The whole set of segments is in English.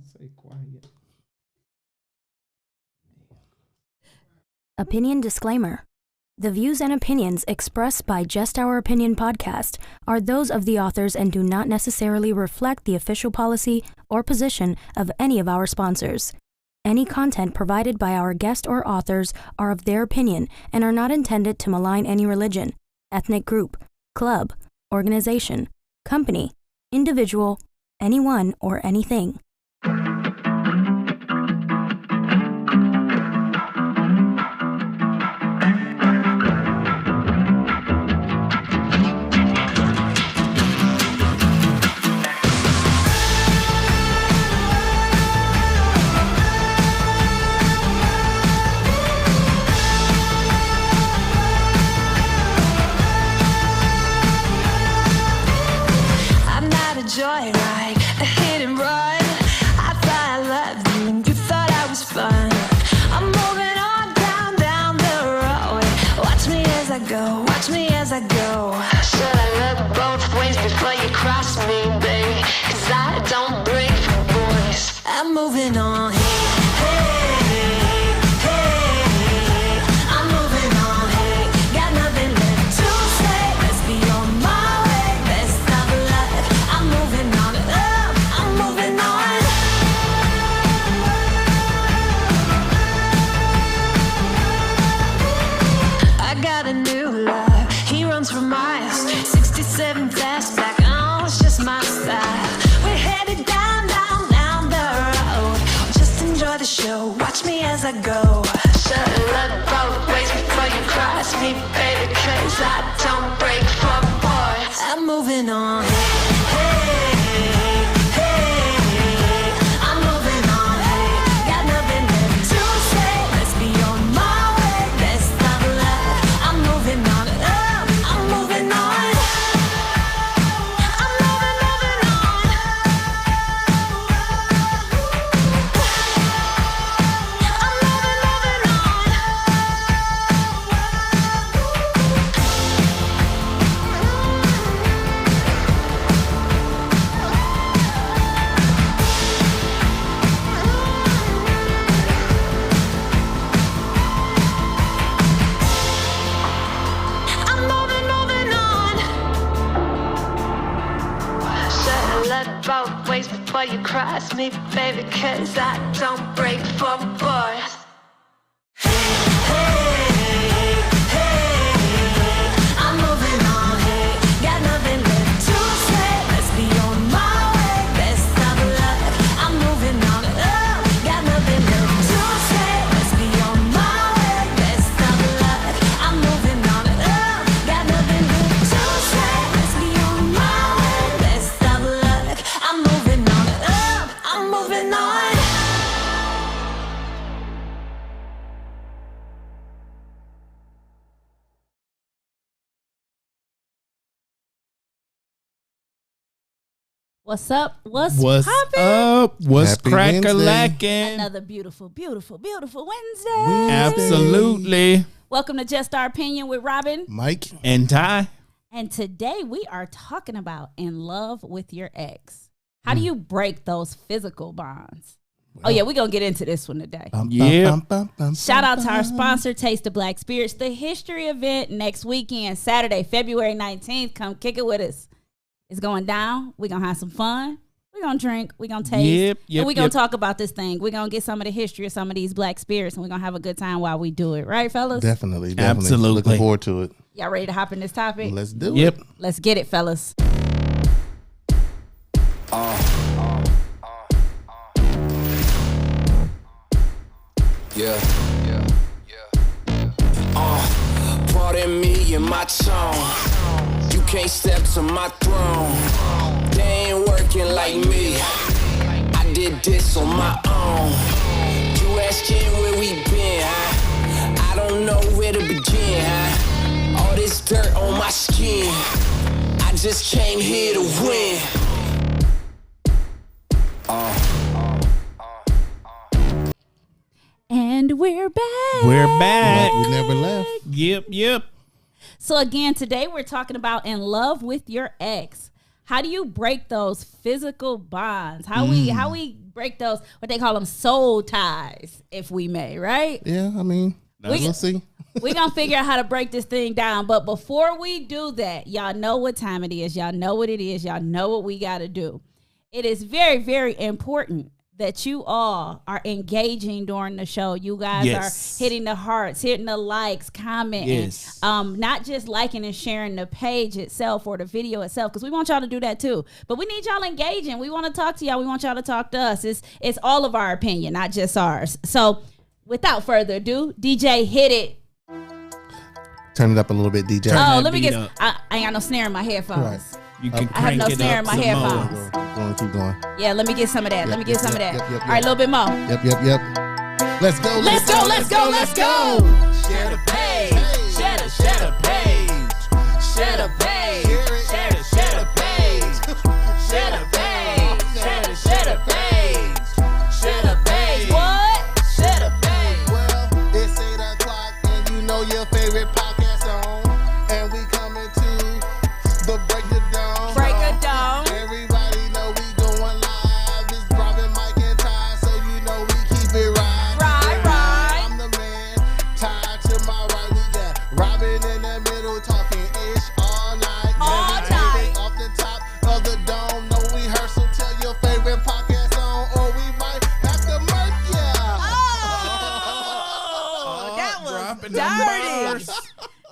Say quiet. Opinion disclaimer. The views and opinions expressed by Just Our Opinion podcast are those of the authors and do not necessarily reflect the official policy or position of any of our sponsors. Any content provided by our guest or authors are of their opinion and are not intended to malign any religion, ethnic group, club, organization, company, individual, anyone, or anything. Joyride, a hit and run. I thought I loved you and you thought I was fun. I'm moving on down the road. Watch me as I go, watch me as I go. Should I look both ways before you cross me, baby? 'Cause I don't break for boys. I'm moving on. Watch me as I go. Should've looked both ways before you cross me, baby, 'cause I don't break for boys. I'm moving on. I'm moving on. Got nothing left to say. Let's be on my way. Best of luck. I'm moving on. I'm moving on. I'm moving on. Both ways before you cross me, baby, 'cause I don't break for boys. I'm moving on, got nothing left to say. Let's be on my way, best of luck. I'm moving on, got nothing left to say. Let's be on my way, best of luck. I'm moving on, got nothing left to say. Let's be on my way, best of luck. I'm moving on, I'm moving on. What's up? What's poppin'? up? What's Happy crack-a-lackin'? Another beautiful Wednesday. Absolutely. Welcome to Just Our Opinion with Robin. Mike. And Ty. And today we are talking about in love with your ex. How do you break those physical bonds? Oh yeah, we're going to get into this one today. Shout out to our sponsor, Taste of Black Spirits, the history event next weekend, Saturday, February 19th. Come kick it with us. It's going down. We're going to have some fun. We're going to drink. We're going to taste. And we're going to talk about this thing. We're going to get some of the history of some of these black spirits, and we're going to have a good time while we do it. Right, fellas? Definitely. Absolutely. Looking forward to it. Y'all ready to hop in this topic? Let's do it. Let's get it, fellas. Pardon me and my tone. You can't step to my throne. They ain't working like me. I did this on my own. You asking where we been, huh? I don't know where to begin, huh? All this dirt on my skin. I just came here to win. And we're back. We're back. We never left. Yep. So again, today we're talking about in love with your ex. How do you break those physical bonds? How we break those, what they call them, soul ties, if we may, right? Yeah, I mean, we'll see. We're going to figure out how to break this thing down. But before we do that, y'all know what time it is. Y'all know what it is. Y'all know what we got to do. It is very, very important that you all are engaging during the show. You guys are hitting the hearts, hitting the likes, commenting, not just liking and sharing the page itself or the video itself, because we want y'all to do that too. But we need y'all engaging. We want to talk to y'all. We want y'all to talk to us. It's all of our opinion, not just ours. So without further ado, DJ, hit it. Turn it up a little bit, DJ. Oh, let me get. I ain't got no snare in my headphones. Right. You can I have no crank it snare in up my some headphones. more. Keep going. Yeah, let me get some of that. Let me get some of that. Yep. All right, a little bit more. Yep. Let's go. Let's go. Share the page. Share the page. Share the page. Share the page. Share the page. Share the page. Share the page. What? Share the page. Well, it's 8:00 and you know your favorite podcast on, and we coming to the break of dawn. Break of dawn. Everybody know we going live. It's Robin, Mike, and Ty, so you know we keep it right. Right. I'm the man. Ty to my right, we got Robin in the middle talking ish all night. All Every night. Off the top of the dome, no rehearsal. Tell your favorite podcast on, or we might have to murk ya. Oh, that was dropping them dirty. bars.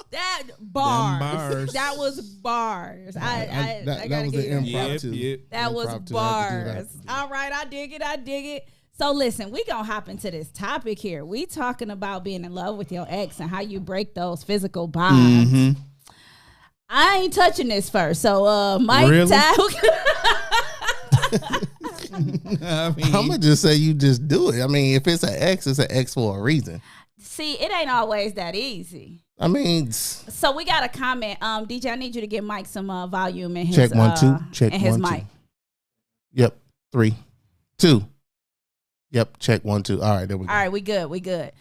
That bars. bars. That was bars. I that gotta was get an it. impromptu. Yep. That was Impromptu. I had to do bars. that. All right, I dig it. So listen, we gonna hop into this topic here. We talking about being in love with your ex and how you break those physical bonds. Mm-hmm. I ain't touching this first. So Mike, Really? Ty, I mean, I'm gonna just say you just do it. I mean, if it's an X, it's an X for a reason. see, it ain't always that easy. I mean, So we got a comment. DJ, I need you to give Mike some volume in his check 1 2. Check in his 1 2. mic. Yep. 3 2. Yep. Check 1 2. All right, there we go. All right, we good.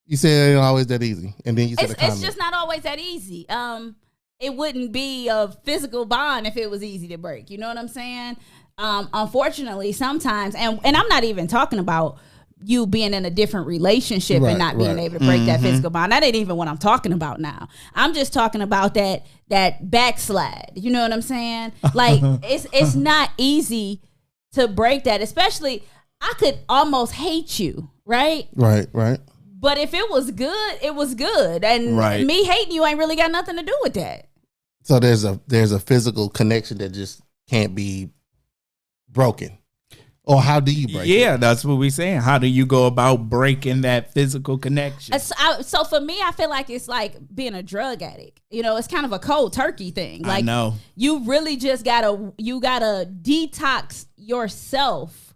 You said it ain't always that easy, and then you said a comment. It's just not always that easy. It wouldn't be a physical bond if it was easy to break. You know what I'm saying? Unfortunately, sometimes, and I'm not even talking about you being in a different relationship Right, and not being right. able to break that physical bond. That ain't even what I'm talking about now. I'm just talking about that backslide. You know what I'm saying? Like it's not easy to break that, especially I could almost hate you, right? Right. But if it was good, it was good. And Right. me hating you ain't really got nothing to do with that. So there's a physical connection that just can't be broken. Or how do you break it? yeah, that's what we're saying. How do you go about breaking that physical connection? So for me, I feel like it's like being a drug addict. You know, it's kind of a cold turkey thing. Like I know. you really just gotta detox yourself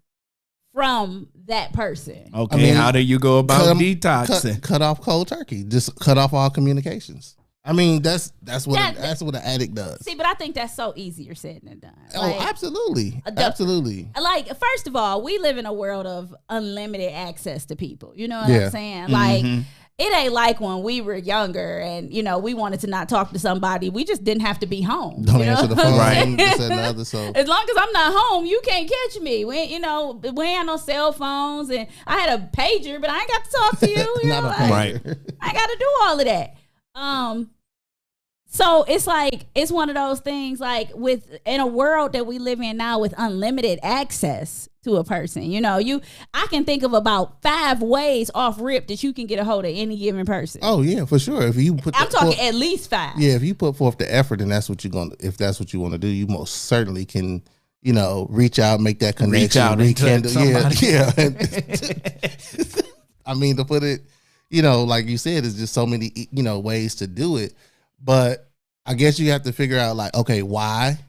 from that person. Okay, I mean, how do you go about detoxing? Cut off cold turkey. Just cut off all communications. I mean, that's what an addict does. See, but I think that's so easier said than done. Oh, absolutely. the- Absolutely. Like, first of all, we live in a world of unlimited access to people. You know what Yeah. I'm saying? Like, it ain't like when we were younger and, you know, we wanted to not talk to somebody. We just didn't have to be home. Don't you know answer the what I'm phone. Right. This and the other. So As long as I'm not home, you can't catch me. We ain't no cell phones, and I had a pager, but I ain't got to talk to you. You Not know, a like, pager. Right. I got to do all of that. So it's like it's one of those things. Like in a world that we live in now with unlimited access to a person, you know, I can think of about 5 ways off rip that you can get a hold of any given person. Oh yeah, for sure. If you put I'm talking at least 5. yeah, if you put forth the effort and that's what you're going to, if that's what you want to do, you most certainly can, you know, reach out, make that connection, Reach out and touch somebody. Yeah. I mean, to put it, you know, like you said, there's just so many, you know, ways to do it. But I guess you have to figure out, like, okay, why?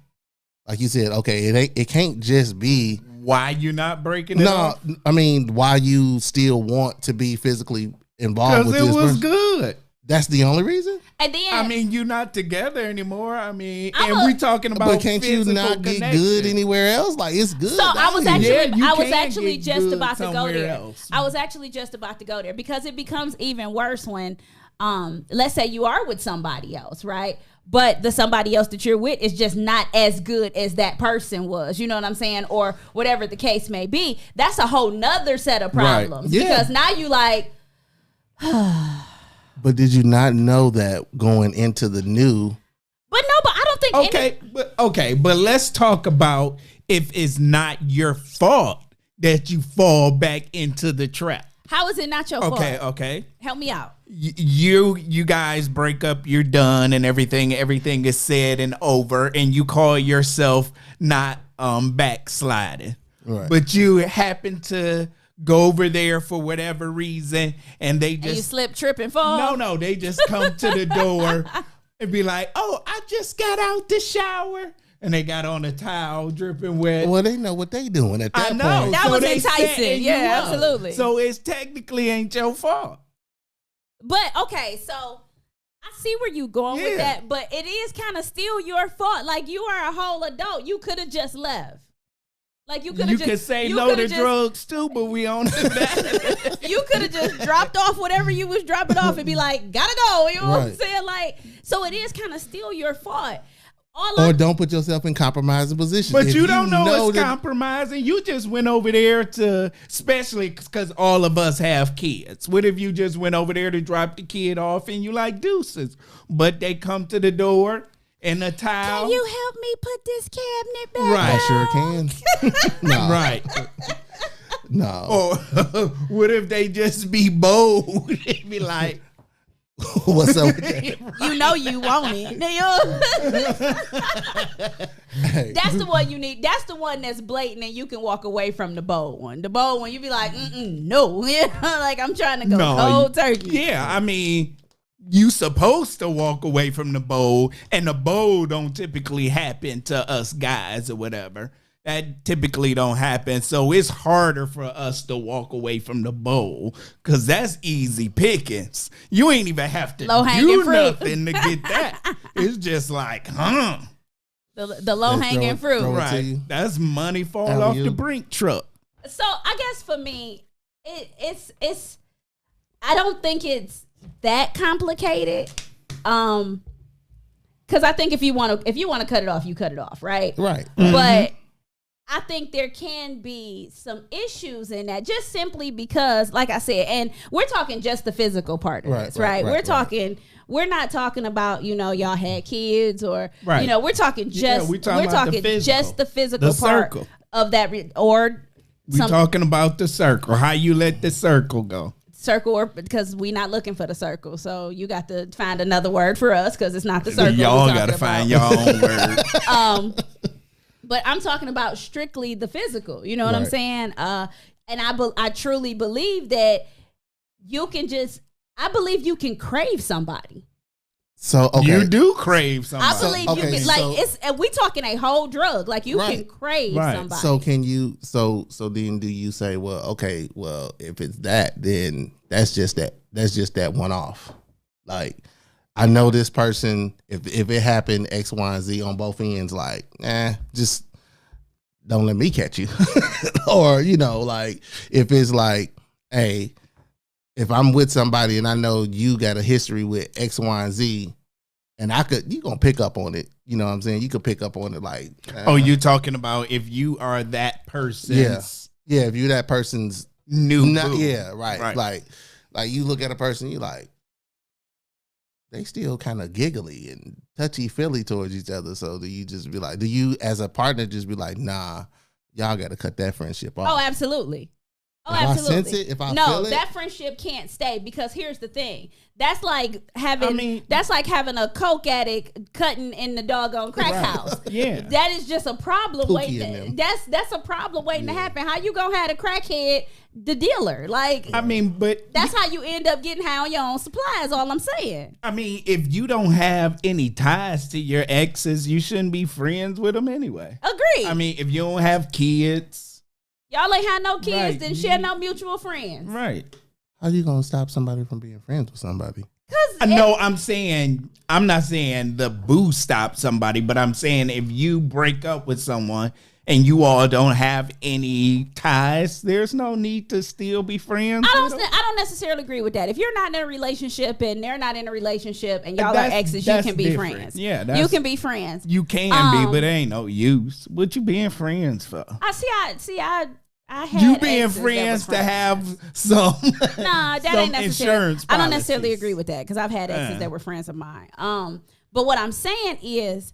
Like you said, okay, it can't just be Why you not breaking it no. off? I mean, why you still want to be physically involved Because with it this was person? good. That's the only reason. And then I mean, you're not together anymore. I mean, I'm and a- we talking about But can't you physical not get connection. good anywhere else? Like, it's good. So I was down here. actually, Yeah, you I was can actually get just good about to go somewhere there. else. I was actually just about to go there because it becomes even worse when, let's say you are with somebody else, right? but the somebody else that you're with is just not as good as that person was. You know what I'm saying? Or whatever the case may be. That's a whole nother set of problems. Yeah. Because now you like, But did you not know that going into the new? but I don't think But let's talk about if it's not your fault that you fall back into the trap. how is it not your fault? Okay. Help me out. You guys break up, you're done, and everything is said and over, and you call yourself not backsliding. Right. But you happen to go over there for whatever reason, and they And you just slip, trip, and fall. no, they just come to the door and be like, "Oh, I just got out the shower." And they got on a towel dripping wet. Well, they know what they doing at that I know. point. That was they enticing. setting you Yeah, up. absolutely. So it's technically ain't your fault. But okay, so I see where you going with Yeah. that, but it is kind of still your fault. Like you are a whole adult. You could have just left. Like you could You have just could say you no to coulda just- drugs too, but we on that. You could have just dropped off whatever you was dropping off and be like, gotta go. You know what I'm Right. saying? Like, so it is kind of still your fault. Or don't put yourself in compromising position. But If you don't know it's that- compromising. You just went over there to, especially because all of us have kids. What if you just went over there to drop the kid off and you like deuces? But they come to the door in a towel. Can you help me put this cabinet back? Right. I sure can. No, Right. no. Or what if they just be bold? They be like, What's up with that? You know you want it. Hey. That's the one you need. That's the one that's blatant and you can walk away from the bold one. The bold one, you be like, no. Like I'm trying to go cold turkey. Yeah, I mean, you supposed to walk away from the bowl, and the bowl don't typically happen to us guys or whatever. That typically don't happen, so it's harder for us to walk away from the bowl because that's easy pickings. You ain't even have to Low-hanging do fruit. nothing to get that. It's just like, The low hanging throw it- fruit. throw it to right? you. That's money fall Alley off the oop. brink truck. So I guess for me, it's I don't think it's that complicated. Because I think if you want to cut it off, you cut it off, right? Right. But I think there can be some issues in that just simply because, like I said, and we're talking just the physical part of Right, this, right, right? right, We're not talking about, y'all had kids or, Right. we're talking Yeah, just, we talking about the physical. just the physical The part circle. of that, or We some talking about the circle. How you let the circle go? circle, or because we not looking for the circle. So you got to find another word for us because it's not the circle. Y'all we got to talking find about. your own word. But I'm talking about strictly the physical. You know what I'm Right. saying? And I truly believe that I believe you can crave somebody. So okay. You do crave somebody. I believe okay, you can, like, so- we talking a whole drug. Like you Right. can crave Right. somebody. So can you? So then do you say, well, okay, well, if it's that, then that's just that. That's just that one off. Like, I know this person. If it happened X, Y, and Z on both ends, like, just don't let me catch you. Or like if it's like, hey, if I'm with somebody and I know you got a history with X, Y, and Z, and you gonna pick up on it. You know what I'm saying? You could pick up on it like, Oh, you talking about if you are that person's yeah, if you're that person's new boo. yeah, right. Right. Like you look at a person, you like, they still kind of giggly and touchy feely towards each other. So do you just be like, do you as a partner just be like, nah, y'all got to cut that friendship off? Oh, absolutely. Oh, If I absolutely. sense it, if I no, feel it- that friendship can't stay because here's the thing. That's like having I mean- a coke addict cutting in the doggone crack house. Yeah. That is just a problem Pookie in waiting. them. That's a problem waiting to happen. How you gonna have a crackhead, the dealer? Like I mean, but that's how you end up getting high on your own supply. Is all I'm saying. I mean, if you don't have any ties to your exes, you shouldn't be friends with them anyway. Agree. I mean, if you don't have kids, y'all ain't had no kids, Right. then share no mutual friends. right? How you gonna stop somebody from being friends with somebody? Cause No, I'm not saying the boo stop somebody, but I'm saying if you break up with someone and you all don't have any ties, there's no need to still be friends. I don't necessarily agree with that. If you're not in a relationship and they're not in a relaship and y'all are exes, you can be different. friends. Yeah, you can be friends. You can be, but it ain't no use. What you being friends for? I had you being exes friends to have some. Nah, that some ain't necessarily. insurance I don't necessarily policies. agree with that because I've had exes that were friends of mine. But what I'm saying is,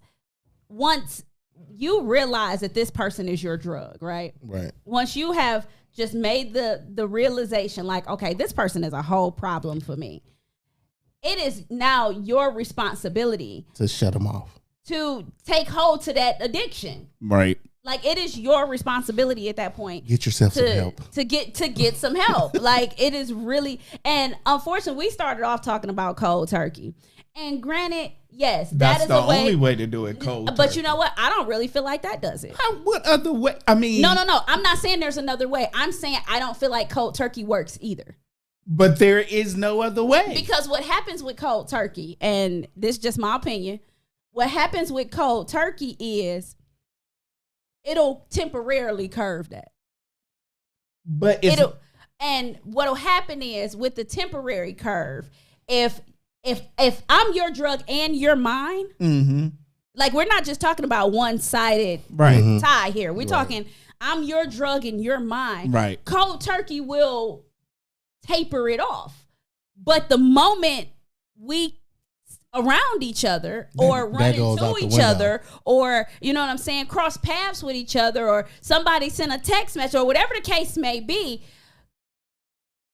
once you realize that this person is your drug, right? Right. Once you have just made the realization, like, okay, this person is a whole problem for me. It is now your responsibility To shut them off. to take hold to that addiction. Right. Like, it is your responsibility at that point. Get yourself some help. To get some help. Like, it is really, and unfortunately, we started off talking about cold turkey. And granted, yes, That's that is the a way. only way to do it cold. But you know what? I don't really feel like that does it. What other way? I mean, No. I'm not saying there's another way. I'm saying I don't feel like cold turkey works either. but there is no other way. Because what happens with cold turkey, and this is just my opinion, what happens with cold turkey is it'll temporarily curve that. But it's, And what'll happen is with the temporary curve, if I'm your drug and you're mine, mm-hmm. like, we're not just talking about one-sided Right. tie here. We're talking I'm your drug and you're mine. Right. Cold turkey will taper it off. But the moment we around each other or That run goes out into the each window. other, or, you know what I'm saying, cross paths with each other, or somebody sent a text message, or whatever the case may be,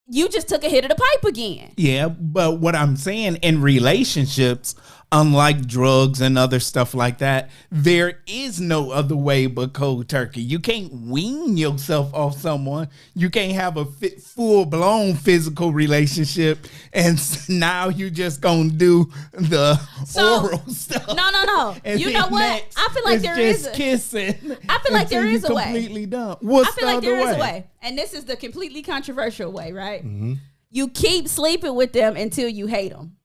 you just took a hit of the pipe again. Yeah, but what I'm saying, in relationships, unlike drugs and other stuff like that, there is no other way but cold turkey. You can't wean yourself off someone. You can't have a full-blown physical relationship, and now you just gonna do the oral stuff. No. And You know then what? next, I feel like it's there is just a- kissing. I feel like there until is you a way. completely done. What's I feel the like there other is a way. And this is the completely controversial way, right? Mm-hmm. You keep sleeping with them until you hate them.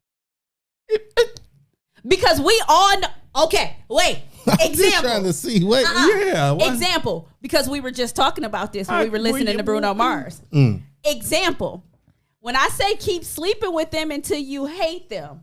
Because we all know. Okay, wait. I'm just Example. trying to see. Wait. Yeah. why- Example. Because we were just talking about this when we were Well, listening to Bruno Mars. Mm. Example. When I say keep sleeping with them until you hate them,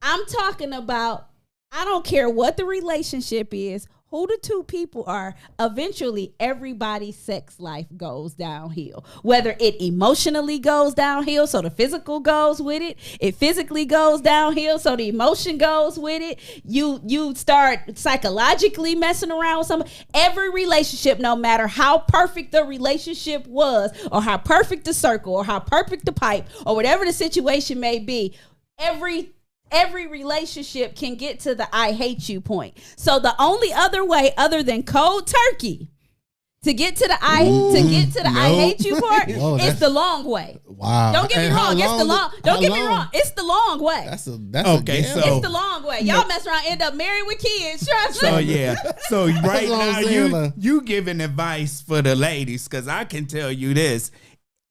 I'm talking about, I don't care what the relationship is, who the two people are, eventually everybody's sex life goes downhill. Whether it emotionally goes downhill, so the physical goes with it. It physically goes downhill, so the emotion goes with it. You start psychologically messing around with someone. Every relationship, no matter how perfect the relationship was, or how perfect the circle, or how perfect the pipe, or whatever the situation may be, every relationship can get to the I hate you point. So the only other way other than cold turkey to get to the I hate you part Whoa, is that's- the long way. Wow. Don't get me And how wrong, it's the long. Don't how get me long? wrong, it's the long way. That's Okay, a so- gamble. It's the long way. Y'all mess around, end up married with kids. Trust So me. yeah. So right what I'm now saying, you giving advice for the ladies, because I can tell you this.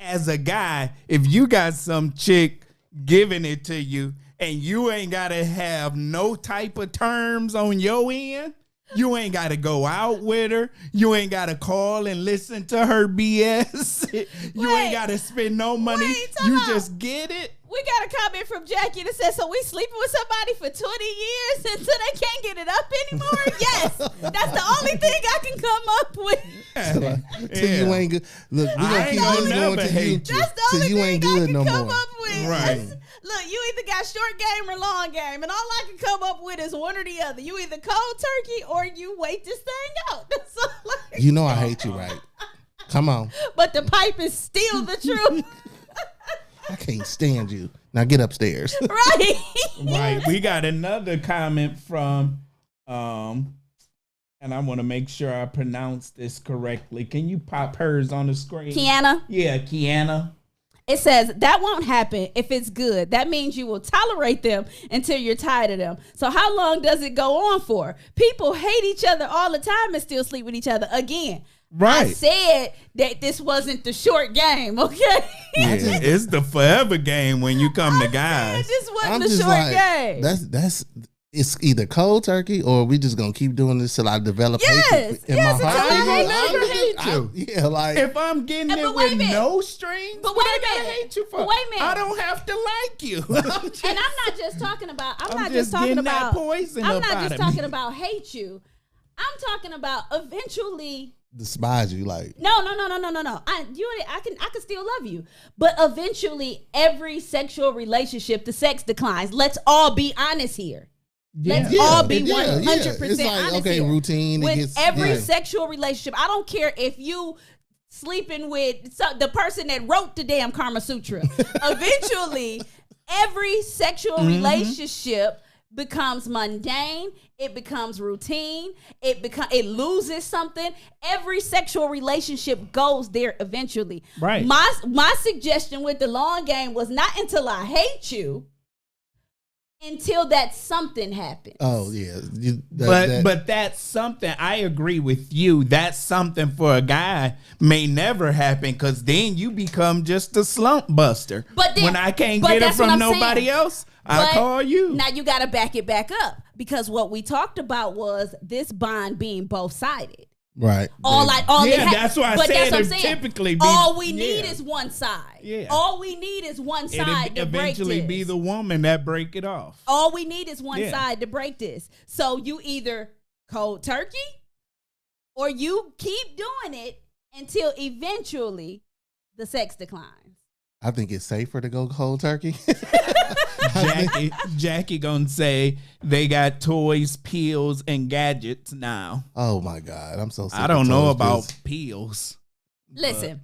As a guy, if you got some chick giving it to you and you ain't gotta have no type of terms on your end, you ain't gotta go out with her, you ain't gotta call and listen to her BS. You Wait. ain't gotta spend no money. Wait, time You out. just get it. We got a comment from Jackie that says, so we sleeping with somebody for 20 years until they can't get it up anymore? Yes. That's the only thing I can come up with. Till you ain't good. Look, we I gonna ain't keep gonna this never going till hate you. That's the till only you thing ain't I good can no come more. up with. Right. Look, you either got short game or long game, and all I can come up with is one or the other. You either cold turkey or you wait this thing out. That's all I- You know I hate you, right? Come on. But the pipe is still the truth. I can't stand you. Now get upstairs. Right. Right. We got another comment from and I want to make sure I pronounce this correctly. Can you pop hers on the screen? Kiana. Yeah, Kiana. It says that won't happen if it's good. That means you will tolerate them until you're tired of them. So how long does it go on for? People hate each other all the time and still sleep with each other. Again, I Right. said that this wasn't the short game, okay? Yeah, it's the forever game when you come to I said guys. this wasn't I'm the just short like, game. that's it's either cold turkey or we just gonna keep doing this till I develop hatred in yes, my it's heart. all right. I never hate you. Yeah, like If I'm getting But it wait a with minute. no strings, But what wait I a gotta minute. hate you for? But wait a minute. I don't have to like you. And I'm not just talking about. I'm not just just talking getting that about poison I'm up not out just of me. talking about hate you. I'm talking about eventually. despise you, like No. I can still love you, but eventually, every sexual relationship, the sex declines. Let's all be honest here. Let's all be 100% It's like, honest okay, here. routine. With it gets, every sexual relationship, I don't care if you sleeping with the person that wrote the damn Kama Sutra. Eventually, every sexual relationship becomes mundane. It becomes routine. It loses something. Every sexual relationship goes there eventually. Right. My suggestion with the long game was not until I hate you, until that something happens. Oh yeah, But that's something. I agree with you. That's something for a guy may never happen because then you become just a slump buster. But then- when I can't but get it that's what from I'm nobody saying. else, I But call you. Now you got to back it back up because what we talked about was this bond being both sided. right. That's why I but said that's what I'm it saying. typically be- all we need yeah. is one side. Yeah. All we need is one side It'll to break eventually this. be the woman that break it off. All we need is one Yeah. side to break this. So you either cold turkey or you keep doing it until eventually the sex declines. I think it's safer to go cold turkey. Jackie gonna say they got toys, pills, and gadgets now. Oh my God, I'm so sick. I don't know of about toes pills. Listen.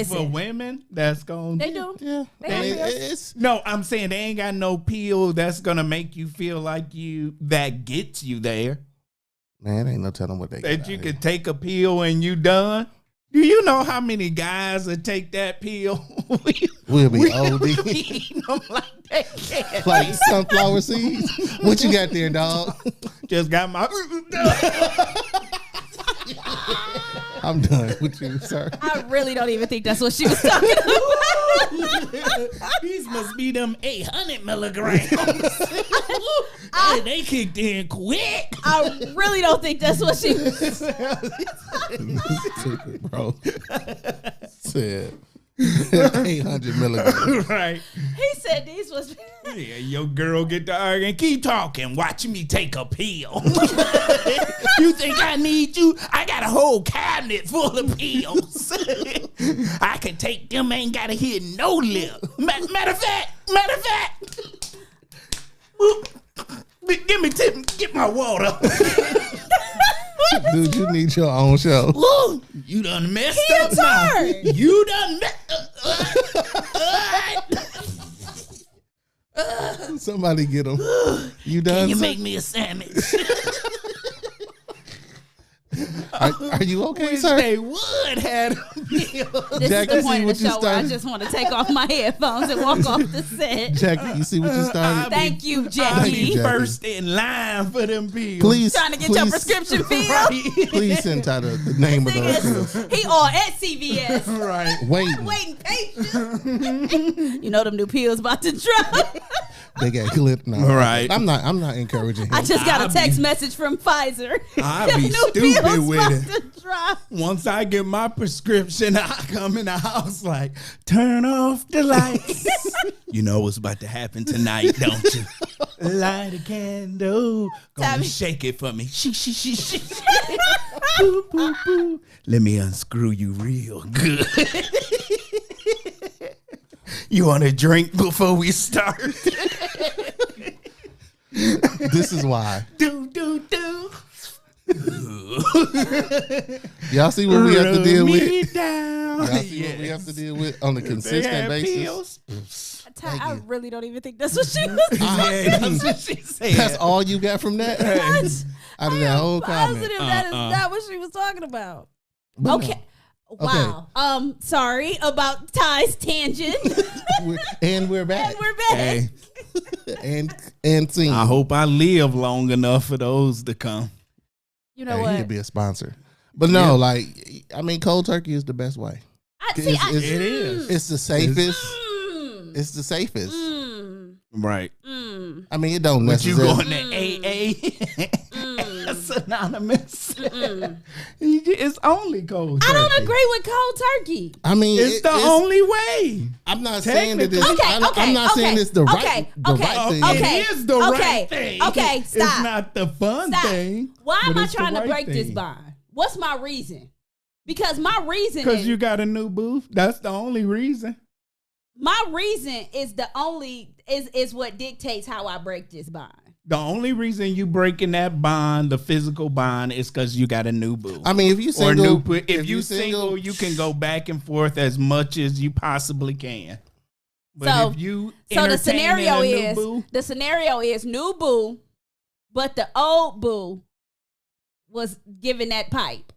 For women, that's gonna They do. Yeah, They I mean, have it's No, I'm saying they ain't got no pill that's gonna make you feel like you that gets you there. man, ain't no telling what they got That out you here. could take a pill and you done. Do you know how many guys that take that pill? We'll be OD. eating them like that. Like sunflower seeds. What you got there, dog? Just got my. I'm done with you, sir. I really don't even think that's what she was talking about. These must be them 800 milligrams. Hey, they kicked in quick. I really don't think that's what she was. Stupid, bro. Said 800 milligrams. Right. He said these was. Yeah, your girl get to arguing. Keep talking. Watch me take a pill. You think I need you? I got a whole cabinet full of pills. I can take them. Ain't gotta hit no lip. Matter of fact. Get my water. Dude, you need your own show. Woo, you done messed He up now. retarded. You done Somebody get him. You done? Can you sir? make me a sandwich? Are you okay, sir? They would have a pill. This Jackie, is the see point of what the you show where I started? just want to take off my headphones and walk off the set. Jackie, you see what you started? Thank you, I'll Jackie. you, be Jackie. first in line for them pills. Please, Trying to get your prescription filled. Please send out the name of those pills. He all at CVS. Right. Waiting. Waiting patient. You know them new pills about to drop. They got clipped now. Right. I'm not encouraging him. I just got I'll a text be- message from Pfizer. I'll Them be new stupid pills with about it. to drop. Once I get my prescription, I come in the house like, turn off the lights. You know what's about to happen tonight, don't you? Light a candle. Go Tommy. shake it for me. She. Boo, boo, boo. Let me unscrew you real good. You want a drink before we start? This is why. Do. Y'all see what we have to deal with? Me down. Y'all see what we have to deal with on a They consistent have basis? pills. I really don't even think that's what she was. Yeah, that's what she said. That's all you got from that? Out of that whole comment. Positive that is not what she was talking about. But Okay. Wow. Sorry about Ty's tangent. And we're back. And we're back. Hey, and scene. I hope I live long enough for those to come. You know He what? could be a sponsor. But no, like, I mean, cold turkey is the best way. I, see, It's, It is. it's the safest. mm, It's the safest. mm. Right. I mean, it don't But you necessarily. going to AA? That's anonymous. It's only cold turkey. I don't agree with cold turkey. I mean, It's the only way. I'm not saying that it's. Technically. I'm not saying it's the right, okay, the right thing. okay. It is the right thing. Okay, It's stop. not the fun Stop. thing. Why am but I it's the trying to right break this thing. bond? What's my reason? Because my reason Because is you got a new booth. That's the only reason. my reason is the only is what dictates how I break this bond. The only reason you breaking that bond, the physical bond, is because you got a new boo. I mean, if you Or single, if you single, you can go back and forth as much as you possibly can. But So- if you So the entertaining scenario a new is boo, new boo, but the old boo was giving that pipe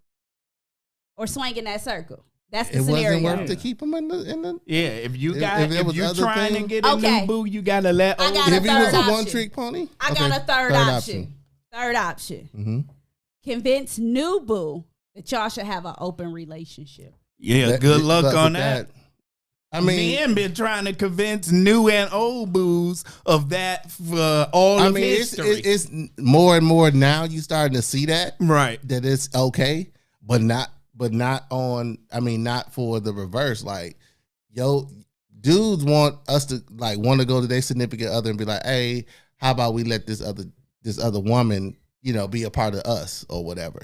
or swinging that circle. That's the it scenario. wasn't worth to keep them in the. yeah, if you If- got if there if was you other trying to things- get a Okay. new boo, you gotta let I old got a If he was third a option. one trick pony, I got a third option. Third option. Mm-hmm. Convince new boo that y'all should have an open relationship. Yeah, good luck on that. I mean, Men been trying to convince new and old boos of that for all I of mean, history. it's more and more now. You starting to see that right. it's okay, but not on. I mean, not for the reverse. Like, yo, dudes want us to want to go to their significant other and be like, hey, how about we let this other woman, be a part of us or whatever.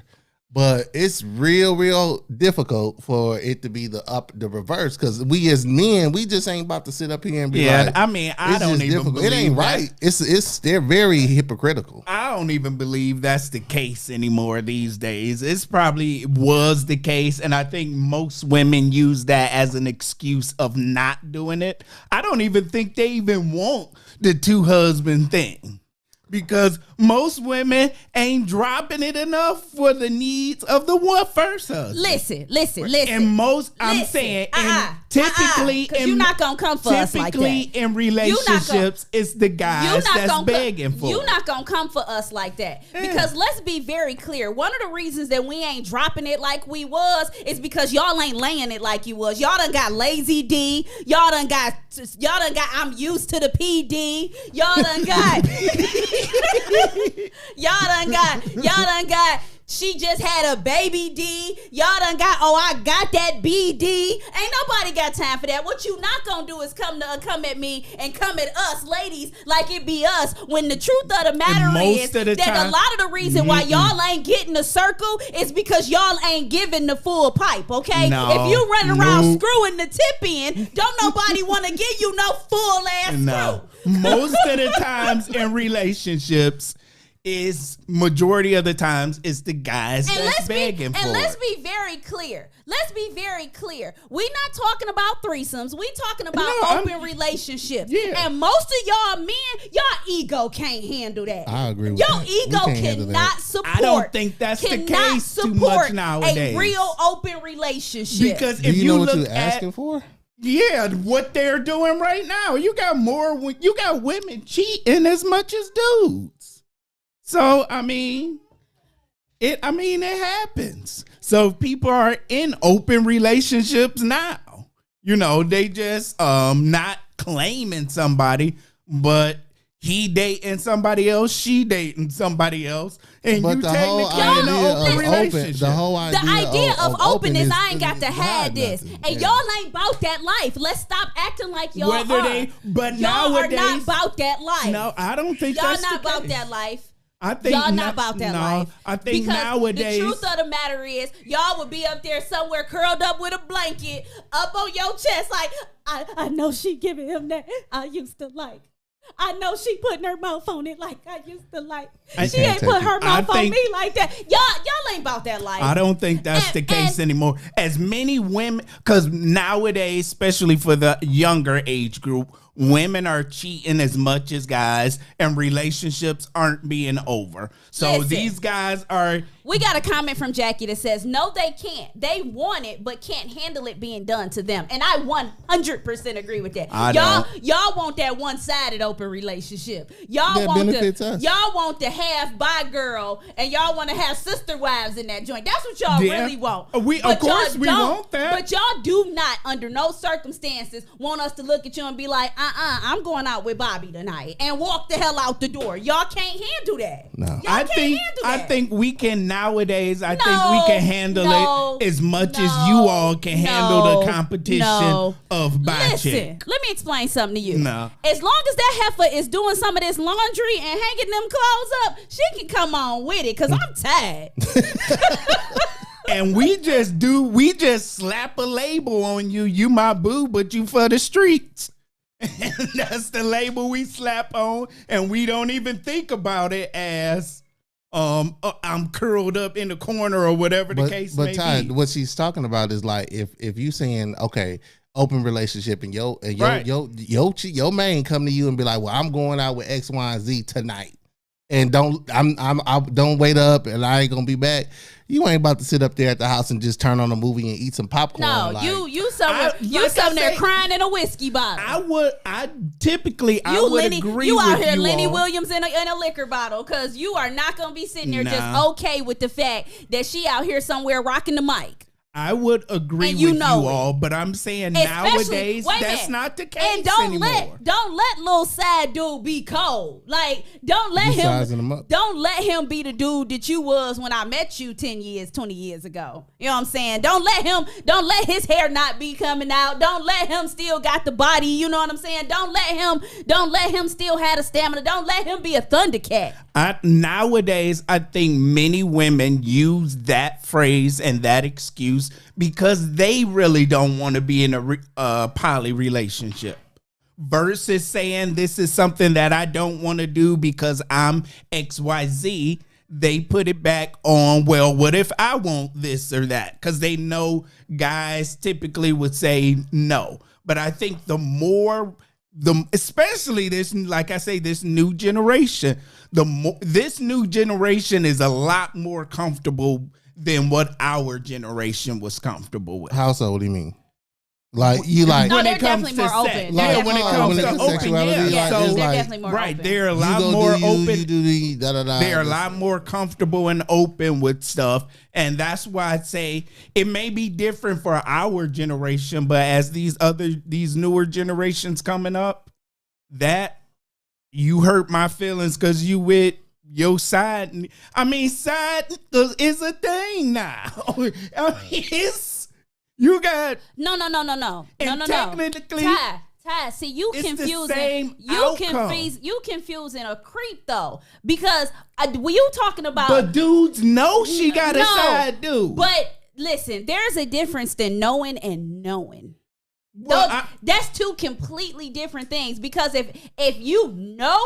But it's real difficult for it to be the reverse, because we as men, we just ain't about to sit up here and be like, I mean, I it's don't just even difficult. believe It ain't that. right. It's they're very hypocritical. I don't even believe that's the case anymore these days. It's probably was the case, and I think most women use that as an excuse of not doing it. I don't even think they even want the two husband thing, because most women ain't dropping it enough for the needs of the first husband. Listen. And most, I'm Listen. saying, and typically, 'cause you're not gonna come for us like typically that. in relationships, it's the guys that's begging for You're it. not gonna come for us like that. Because let's be very clear. One of the reasons that we ain't dropping it like we was is because y'all ain't laying it like you was. Y'all done got lazy D. Y'all done got I'm used to the PD. Y'all done got y'all done got she just had a baby D. Y'all done got, I got that BD. Ain't nobody got time for that. What you not gonna do is come at me and come at us ladies like it be us, when the truth of the matter is that a lot of the reason why y'all ain't getting the circle is because y'all ain't giving the full pipe, okay? No, if you running around no. screwing the tip in, don't nobody want to give you no full ass No. screw. Most of the times in relationships, is majority of the times it's the guys that's begging for it. And let's be very clear. We not talking about threesomes. We talking about open relationships. Yeah. And most of y'all men, y'all ego can't handle that. I agree with Your that. We ego can't handle that. cannot support. I don't think that's the cannot case too support much nowadays. A real open relationship. Because Do if you you know what look you're at asking for? what they're doing right now, you got women cheating as much as dudes. So I mean, it happens. So people are in open relationships now. They just not claiming somebody, but he dating somebody else, she dating somebody else, and But you the whole technically in an idea open of relationship. the whole The idea, idea of openness, openness I ain't got to is have not this. nothing. And Yeah. y'all ain't about that life. Let's stop acting like y'all Whether are. but y'all nowadays, are not about that life. No, I don't think y'all that's not the about case. that life. I think Y'all not about that life. I think because nowadays, the truth of the matter is, y'all would be up there somewhere curled up with a blanket up on your chest, like, I know she giving him that I used to like. I know she putting her mouth on it like I used to like. She ain't put her mouth on me like that. Y'all ain't about that life. I don't think that's the case anymore. As many women, because nowadays, especially for the younger age group, women are cheating as much as guys, and relationships aren't being over. So Listen. these guys are. We got a comment from Jackie that says, no, they can't. They want it, but can't handle it being done to them. And I 100% agree with that. Y'all want that one-sided open relationship. Y'all That want benefits us. Y'all want to have by girl, and y'all want to have sister wives in that joint. That's what y'all Yeah. really want. Of But course y'all we don't. want that. But y'all do not, under no circumstances, want us to look at you and be like, I'm going out with Bobby tonight and walk the hell out the door. Y'all can't handle that. No. Y'all I can't think handle that. I think we can nowadays. I think No, we can handle it as much as you all can handle the competition of bi Listen, chick. let me explain something to you. No. As long as that heifer is doing some of this laundry and hanging them clothes up, she can come on with it because I'm tired. And we just slap a label on you. You my boo, but you for the streets. And that's the label we slap on, and we don't even think about it as I'm curled up in the corner or whatever the case may Ty, be. what she's talking about is like if you saying okay, open relationship and your man come to you and be like, well, I'm going out with X, Y, and Z tonight, and I don't wait up and I ain't gonna be back. You ain't about to sit up there at the house and just turn on a movie and eat some popcorn. No, like, you somewhere there crying in a whiskey bottle. I would agree. You out with here you Lenny all. Williams in a liquor bottle because you are not gonna be sitting there just Nah. okay with the fact that she out here somewhere rocking the mic. I would agree And with you you know it. all, but I'm saying Especially- nowadays wait a that's minute. not the case And don't anymore. let little side dude be cold. Like don't let You sizing him him up. don't let him be the dude that you was when I met you 10 years, 20 years ago. You know what I'm saying? Don't let his hair not be coming out. Don't let him still got the body. You know what I'm saying? Don't let him still have the stamina. Don't let him be a Thundercat. Nowadays, I think many women use that phrase and that excuse because they really don't want to be in a poly relationship versus saying this is something that I don't want to do because I'm XYZ. They put it back on, well, what if I want this or that? Because they know guys typically would say no. But I think especially this, like I say, this new generation, this new generation is a lot more comfortable than what our generation was comfortable with. how so? What do you mean? Like you like No, When they're it comes definitely to more sex. open. Yeah, They're when it definitely comes more to open. open, sexuality, yeah. like, So, it's they're like- definitely more right, open. they're a you lot go more do you, open. you do the da da da. They're a lot more comfortable and open with stuff. And that's why I say it may be different for our generation, but as these newer generations coming up, that you hurt my feelings because you with your side. I mean, side is a thing now. I mean, it's, you got, No. and technically, Ty, see, you it's the confusing. same outcome. You confusing a creep though, because when you talking about but dudes know she got a No, side dude. But listen, there's a difference than knowing and knowing. Well, That's two completely different things. Because if you know,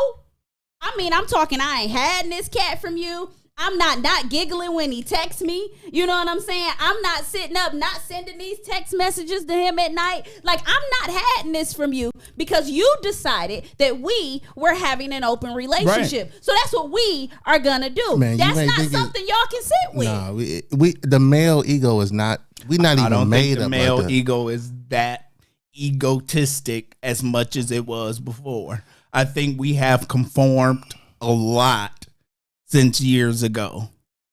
I mean, I'm talking. I ain't had this cat from you. I'm not giggling when he texts me. You know what I'm saying? I'm not sitting up, not sending these text messages to him at night. Like, I'm not having this from you because you decided that we were having an open relationship. So that's what we are gonna do. Man, you that's ain't not thinking- something y'all can sit with. No, we the male ego is not. We not I even don't made think the up male like that. ego is that egotistic as much as it was before. I think we have conformed a lot since years ago.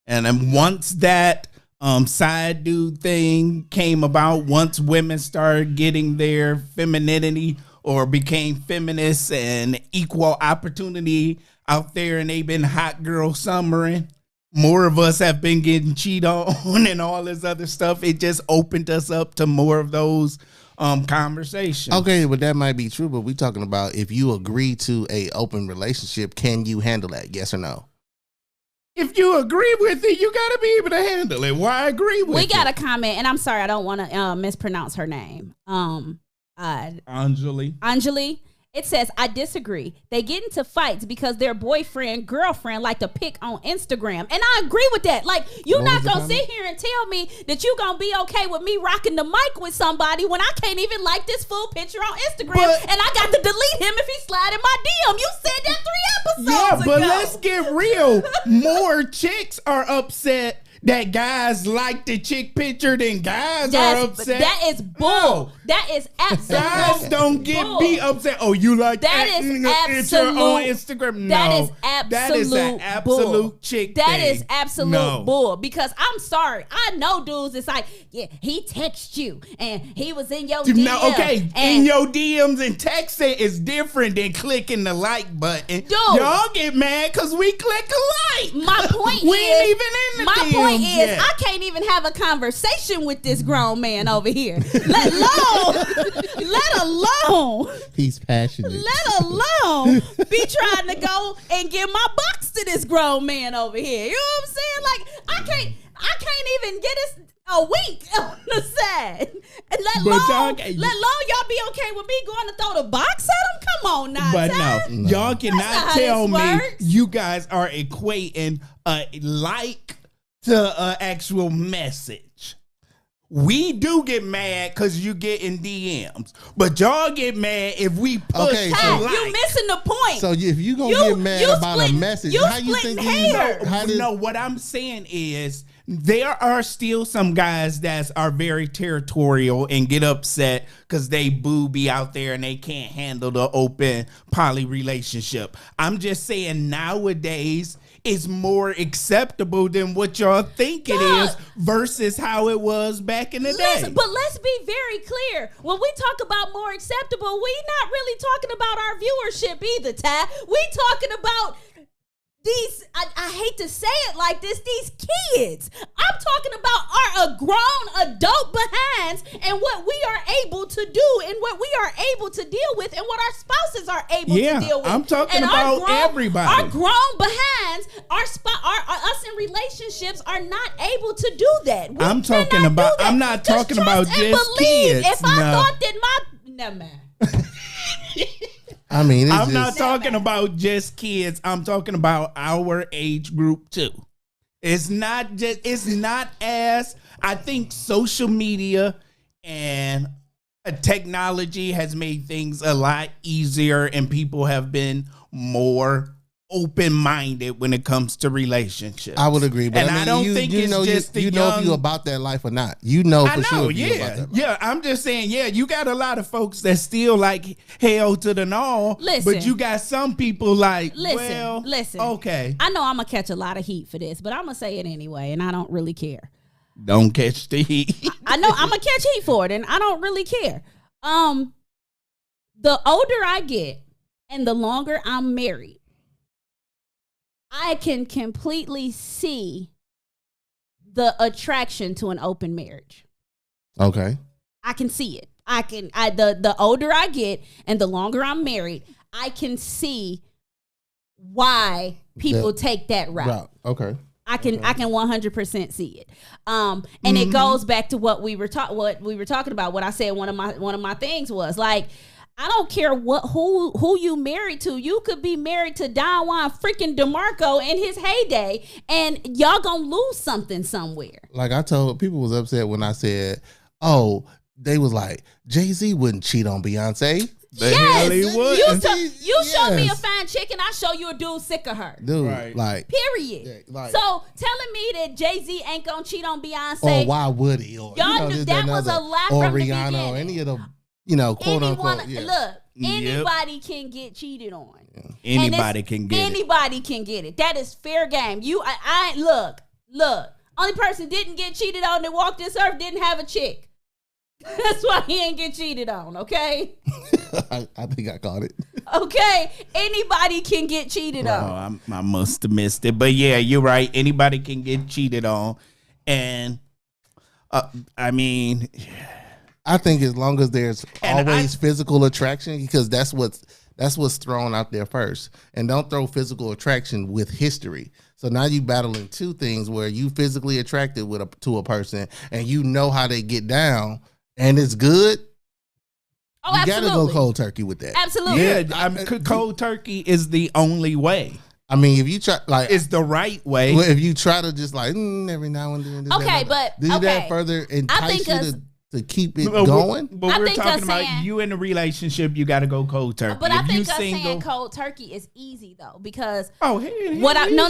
And then once that side dude thing came about, once women started getting their femininity or became feminists and equal opportunity out there and they've been hot girl summering, more of us have been getting cheated on and all this other stuff. It just opened us up to more of those conversations. Okay, but that might be true. But we talking about if you agree to a open relationship, can you handle that? Yes or no? If you agree with it, you got to be able to handle it. Why agree with We it? got a comment, and I'm sorry, I don't want to mispronounce her name. Anjali. It says, I disagree. They get into fights because their boyfriend, girlfriend like to pick on Instagram. And I agree with that. Like, you're What not was the going to comment? sit here and tell me that you're going to be okay with me rocking the mic with somebody when I can't even like this full picture on Instagram. But- and I got to delete him if he slide in my DM. You said that 3 Yeah, episodes but ago. let's get real. More chicks are upset that guys like the chick picture than guys are upset. That is bull. No, That is Guys absolute. don't get bull. me upset. Oh, you like That that? is It's on absolute- Instagram. No, That is that is an absolute absolute bull. chick That thing. is absolute No. bull. Because I'm sorry, I know dudes. It's like, yeah, he texted you and he was in your DM. No, okay, and in your DMs and texting is different than clicking the like button. Dude. Y'all get mad because we click a like. my point we is, ain't even in the my DMs point is, yet. I can't even have a conversation with this grown man over here. Let alone. He's passionate. Let alone be trying to go and give my box to this grown man over here. You know what I'm saying? Like I can't even get us a week on the side. And let alone y'all be okay with me going to throw the box at him? Come on now. But Ty. no, y'all not cannot how tell this me works. you guys are equating a like to an actual message. We do get mad because you get in DMs, but y'all get mad if we push Okay, a so- like. You missing the point. So if you gonna You- get mad you about a splitting- message, you how you splitting think hairs. how did, No, what I'm saying is there are still some guys that are very territorial and get upset because they be out there and they can't handle the open poly relationship. I'm just saying nowadays it's more acceptable than what y'all think it Dog. is versus how it was back in the day. Listen, but let's be very clear. When we talk about more acceptable, we not really talking about our viewership either, Ty. We talking about these, I hate to say it like this, these kids. I'm talking about our grown adult behinds and what we are able to do and what we are able to deal with and what our spouses are able Yeah, to deal with. I'm talking And our about everybody. Our grown behinds, us in relationships are not able to do that. We I'm talking cannot do about- that. I'm not Just talking about trust and just believe. kids. If I No. thought that never mind. I mean, it's I'm just, not talking about just kids. I'm talking about our age group too. It's not as I think social media and technology has made things a lot easier and people have been more open-minded when it comes to relationships. I would agree, but And I mean, I don't you, think you it's know, just the you know if young- you about that life or not. You know for I know, sure if you about yeah. that life. Yeah, I'm just saying, yeah, you got a lot of folks that still like hell to the no, Listen. but you got some people like, Listen, listen, okay. I know I'm gonna catch a lot of heat for this, but I'm gonna say it anyway, and I don't really care. Don't catch the heat. I know I'm gonna catch heat for it, and I don't really care. The older I get, and the longer I'm married, I can completely see the attraction to an open marriage. Okay. I can see it. The older I get and the longer I'm married, I can see why people take that route. Okay. I can 100% see it. And it goes back to what we were talking about. What I said one of my things was like, I don't care who you married to. You could be married to Don Juan freaking DeMarco in his heyday, and y'all gonna lose something somewhere. Like I told people was upset when I said, "Oh, they was like Jay-Z wouldn't cheat on Beyonce." hell he would. You show me a Yes. fine chick, and I show you a dude sick of her. Dude, Right. like, Period. Yeah, like- So telling me that Jay-Z ain't gonna cheat on or Beyonce, why would he? Or Y'all knew this, that was another. a lie or from the Rihanna, or beginning. any of them, quote anyone unquote. Yeah. look, Yep. anybody can get cheated on. Anybody And can get it. Anybody can get it. That is fair game. I look. Only person didn't get cheated on that walked this earth didn't have a chick. That's why he ain't get cheated on. Okay. I think I caught it. Okay. Anybody can get cheated Oh, on. I must have missed it. But yeah, you're right. Anybody can get cheated on. And I mean, I think as long as there's And always physical attraction, because that's what's thrown out there first. And don't throw physical attraction with history. So now you battling two things where you physically attracted to a person and you know how they get down and it's good. Oh, You gotta absolutely. go cold turkey with that. Absolutely. yeah, cold turkey is the only way. I mean, if you try like It's the right way. well, if you try to just like every now and then, Okay, but- do that okay. further I entice think you us- to keep it But going. But I we're think talking us about saying- you in a relationship. You got to go cold turkey. But I If think you us single, saying cold turkey is easy though, because oh, hey, what I no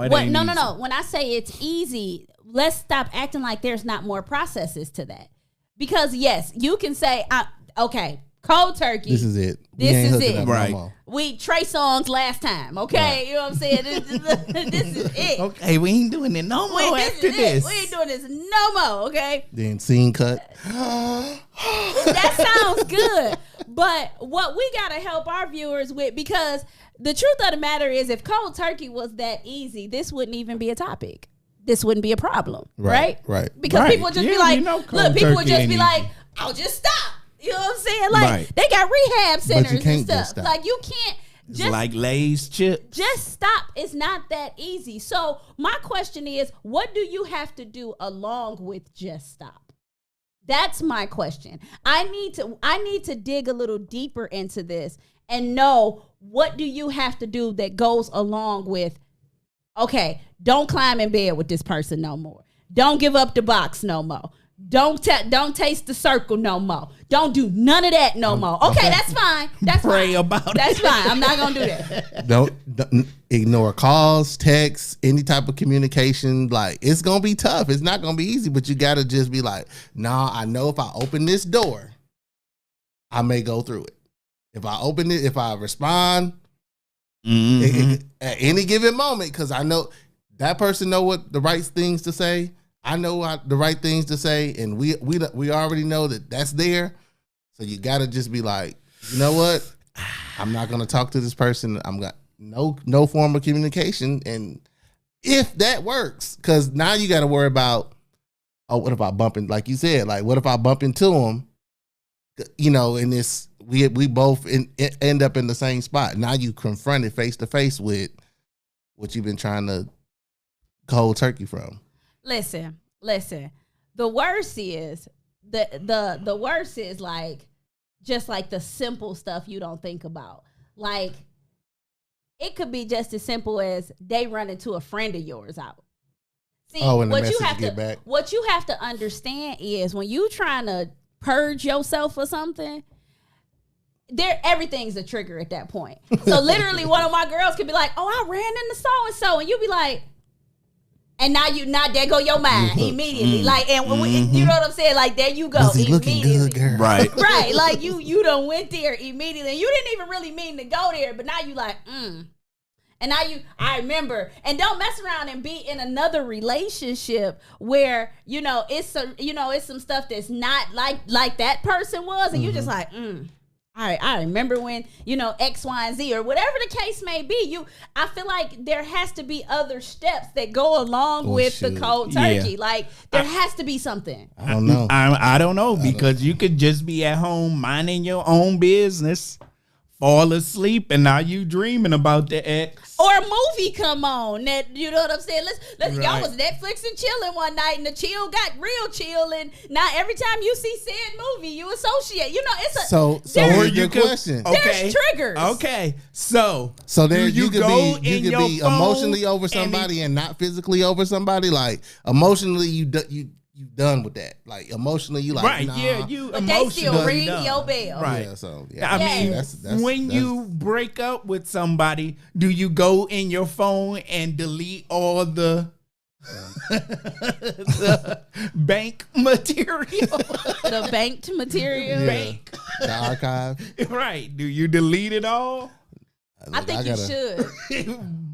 it what ain't no easy. when I say it's easy, let's stop acting like there's not more processes to that. Because yes, you can say, okay, cold turkey. This is it. This ain't is hooking it. up no Right. more. We Trey Songz last time, okay? You know what I'm saying? This is it. Okay, we ain't doing it no more after this. We ain't doing this no more, okay? Then scene cut. That sounds good. But what we got to help our viewers with, because the truth of the matter is, if cold turkey was that easy, this wouldn't even be a topic. This wouldn't be a problem, right? Right. Because Right. people would just Yeah, be like, you know cold look, people would turkey just ain't be easy. like, I'll just stop. You know what I'm saying? Like, Right. they got rehab centers and can't stuff. just stop. Like, you can't It's just like Lay's chips. just stop. It's not that easy. So my question is, what do you have to do along with just stop? That's my question. I need to dig a little deeper into this and know, what do you have to do that goes along with, okay, don't climb in bed with this person no more. Don't give up the box no more. Don't taste the circle no more. Don't do none of that no more. Okay, that's fine. That's Pray fine. about That's it. fine. I'm not gonna do that. Don't ignore calls, texts, any type of communication. Like, it's gonna be tough. It's not gonna be easy, but you gotta just be like, nah, I know if I open this door, I may go through it. If I open it, if I respond at any given moment, because I know that person know what the right things to say. I know the right things to say, and we already know that that's there. So you got to just be like, you know what? I'm not going to talk to this person. I'm got no form of communication, and if that works, because now you got to worry about, oh, what if I bump in, like you said, like what if I bump into him? You know, and this we both end up in the same spot. Now you confronted face to face with what you've been trying to cold turkey from. Listen. The worst is the worst is like, just like the simple stuff you don't think about. Like, it could be just as simple as they run into a friend of yours out. See, And the what message you have get to back. what you have to understand is, when you trying to purge yourself or something, everything's a trigger at that point. So literally, one of my girls could be like, "Oh, I ran into so and so," and you be like, and now there go your mind immediately. Like, and you know what I'm saying? Like, there you go. Was he looking good, girl? Right. Right. Like, you done went there immediately. You didn't even really mean to go there, but now you like, And now I remember, and don't mess around and be in another relationship where, it's some stuff that's not like that person was. And you just like, I remember when, X, Y, and Z, or whatever the case may be. I feel like there has to be other steps that go along with the cold turkey. Yeah. Like, there has to be something. I don't know. I don't know, because you could just be at home minding your own business, fall asleep, and now you dreaming about the ex. Or a movie come on that, you know what I'm saying? Let's Right. Y'all was Netflix and chilling one night, and the chill got real chill, and now every time you see said movie, you associate. It's a So here's the question. There's triggers. Okay, so there do you could go be in your phone emotionally over and somebody and not physically over somebody. Like, emotionally, you done with that. Like, emotionally, you like, right? nah. Yeah, you But they still emotionally ring done. your bell. Right. Yeah, so yeah. I mean, Yes. when you break up with somebody, do you go in your phone and delete all the bank material? The banked material. Bank. the archive. Right. Do you delete it all? I think you should.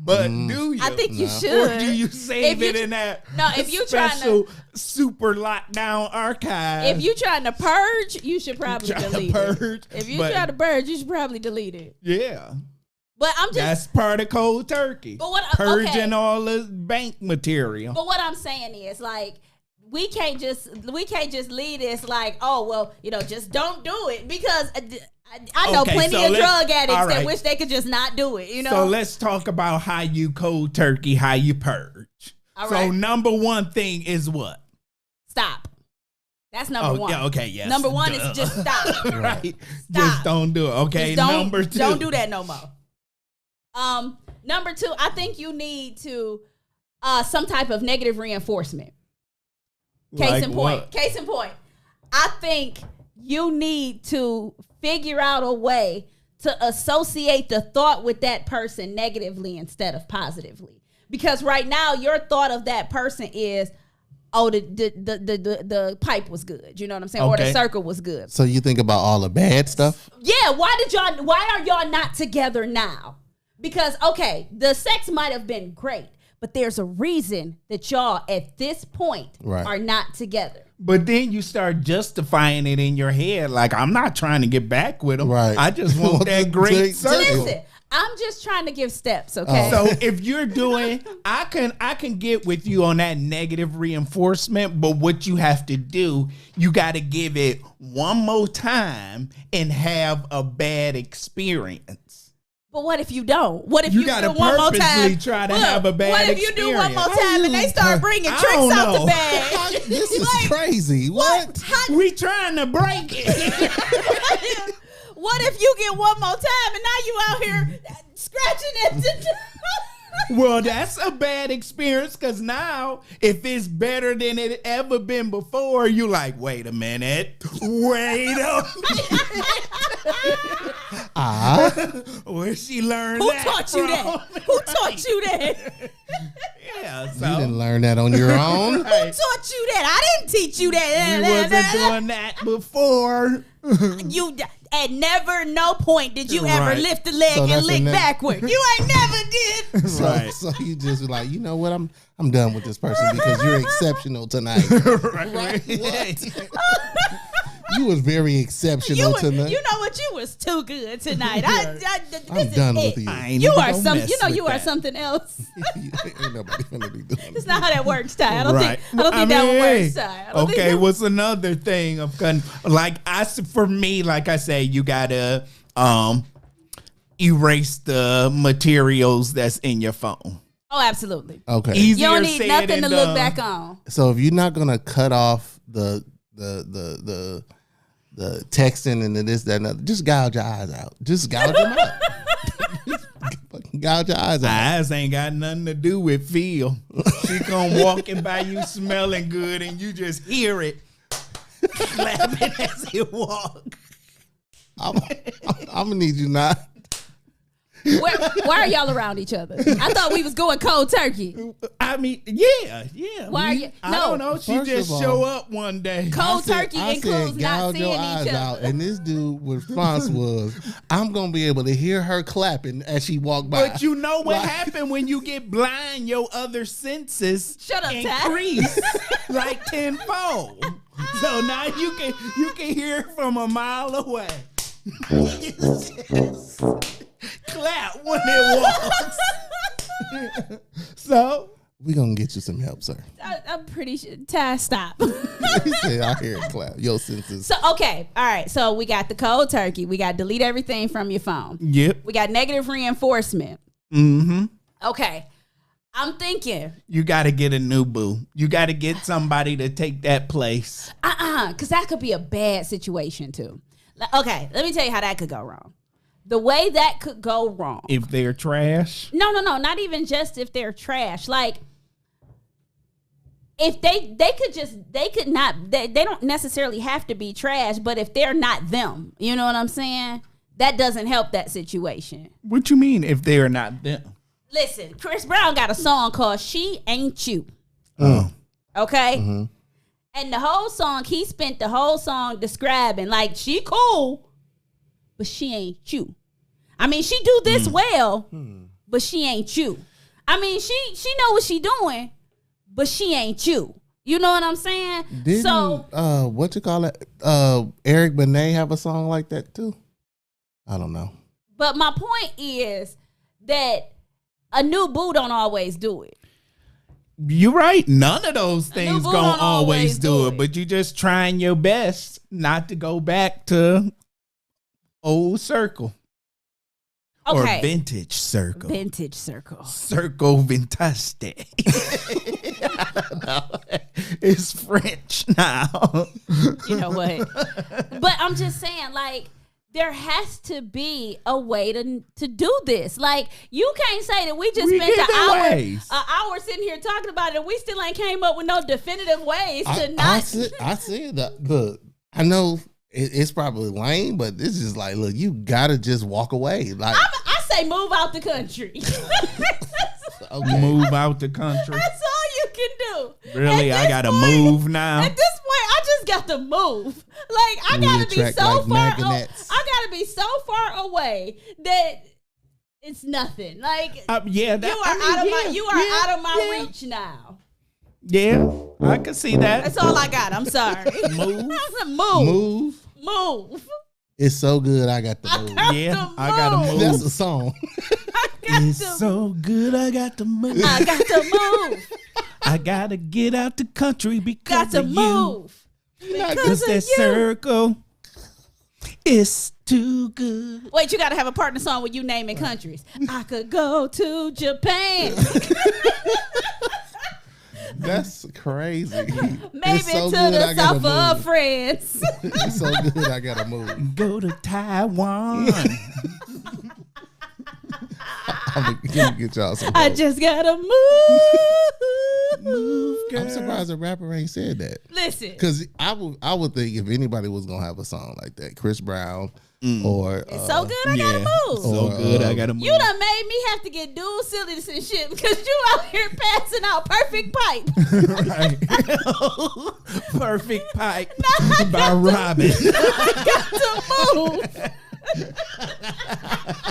But do you? I think you No. should. Or do you save If you- it in that if you trying to- special super lockdown archive? If you trying to purge, you should probably Trying to delete purge, it. If you but- trying to purge, you should probably delete it. Yeah. But I'm just That's part of cold turkey. But what- Purging okay. all the bank material. But what I'm saying is, like, we can't just leave this like, oh, well, just don't do it, because I know Okay, plenty so of let's- drug addicts all that right. wish they could just not do it. So let's talk about how you cold turkey, how you purge. All so right. number one thing is what? Stop. That's number one. Yeah, okay, yes. Number one Duh. is just stop. Right. Stop. Just don't do it. Okay. Just Number two. Don't do that no more. Number two, I think you need to some type of negative reinforcement. Case Like in point. what? Case in point. I think you need to figure out a way to associate the thought with that person negatively instead of positively. Because right now, your thought of that person is, oh, the pipe was good. You know what I'm saying? Or the Okay. circle was good. So you think about all the bad stuff? Yeah, why are y'all not together now? Because, okay, the sex might have been great, but there's a reason that y'all at this point Right. are not together. But then you start justifying it in your head, like I'm not trying to get back with him. Right. I just want that great circle. Listen, I'm just trying to give steps, okay? So if you're doing, I can get with you on that negative reinforcement, but what you have to do, you got to give it one more time and have a bad experience. But what if you don't? What if You you, gotta do one more purposely time? try to have a bad What if you do one more experience? time and they start bringing I tricks don't out the know. bag? This is crazy. What? We trying to break it. What if you get one more time and now you out here scratching it? Well, that's a bad experience because now if it's better than it ever been before, you like, wait a minute. Where she learned Who that taught you from? that? Who taught you that? Yeah, You so didn't learn that on your own. Who taught you that? I didn't teach you we that. wasn't doing that before. You at never no point did you ever Right. lift the leg So and that's lick a backward. You ain't never did. So, Right. so you just be like, you know what? I'm done with this person because you're exceptional tonight. You was very exceptional tonight. You know what? You was too good tonight. This I'm is done it. with you. I ain't You even are gonna some. mess You know with you are that. something else. Ain't nobody finna be doing It's it. not how that works, Ty. I don't Right. think that one works, Ty. I don't think Okay, that- what's another thing of for me, like I say, you gotta erase the materials that's in your phone. Oh, absolutely. Okay. Easier You don't need said nothing than to look done. back on. So if you're not gonna cut off the texting and the this, that, and other, just gouge your eyes out. Just gouge them out. Just fucking gouge your eyes out. Eyes ain't got nothing to do with feel. She come walking by you smelling good and you just hear it clapping as it walk. I'm gonna need you not. Why are y'all around each other? I thought we was going cold turkey. I mean, yeah. Why are you- I no. don't know. She First just of all, show up one day. Cold turkey I includes said not gouge your seeing eyes each out, other. and this dude response was, "I'm gonna be able to hear her clapping as she walked by." But you know what Like- happened when you get blind? Your other senses Shut up, Ty. increase like tenfold. So now you can hear it from a mile away. Clap when it walks. So We gonna get you some help, sir. I'm pretty sure. Ty, stop. He said, "I hear it clap." Your senses. So, okay. All right. So we got the cold turkey. We got delete everything from your phone. yep. We got negative reinforcement. Mm-hmm. Okay. I'm thinking, You got to get a new boo. You got to get somebody to take that place. because that could be a bad situation too. Okay, let me tell you how that could go wrong. The way that could go wrong. If they're trash. No, not even just if they're trash. Like, if they don't necessarily have to be trash, but if they're not them, you know what I'm saying? That doesn't help that situation. What you mean if they're not them? Listen, Chris Brown got a song called She Ain't You. Oh. Okay? Mm-hmm. And the whole song, he spent the whole song describing, like, she cool, but she ain't you. I mean, she do this well, but she ain't you. I mean, she know what she doing, but she ain't you. You know what I'm saying? Didn't So what you call it? Eric Benet have a song like that too? I don't know. but my point is that a new boo don't always do it. You're right. None of those things boo gonna don't always do it. it, but you just trying your best not to go back to old circle Okay. or vintage circle. Vintage circle. Circle vintage. It's French now. You know what? But I'm just saying, like, there has to be a way to do this. Like, you can't say that we just We spent get the ways. an hour sitting here talking about it and we still ain't came up with no definitive ways to I not. said that. Look, I know it's probably lame, but it's just like, look, you gotta just walk away. Like, I say move out the country. okay. Move out the country. That's all you can do. Really, I gotta move now. At this point, I just got to move. Like I gotta be attract, so like, far. magnets. I gotta be so far away that it's nothing. Like Yeah, you are out of my reach now. Yeah, I can see that. That's all I got. I'm sorry. Move. It's so good. I got to move. Yeah, I gotta move. That's a song. It's so good, I got to move. I got to move. I gotta get out the country because Got to of move. Because that circle is too good. Wait, you got to have a partner song with you naming countries. I could go to Japan. That's crazy. Maybe so to good, the I gotta south of move. France. It's so good, I gotta move. Go to Taiwan. I'm gonna get y'all some. I help. just gotta move. I'm surprised a rapper ain't said that. Listen, Because I would think if anybody was gonna have a song like that, Chris Brown or it's so good I gotta move. So good, I gotta move. You done made me have to get dual silliness and shit because you out here passing out perfect pipe. Right. Perfect pipe by Robin. Got to move.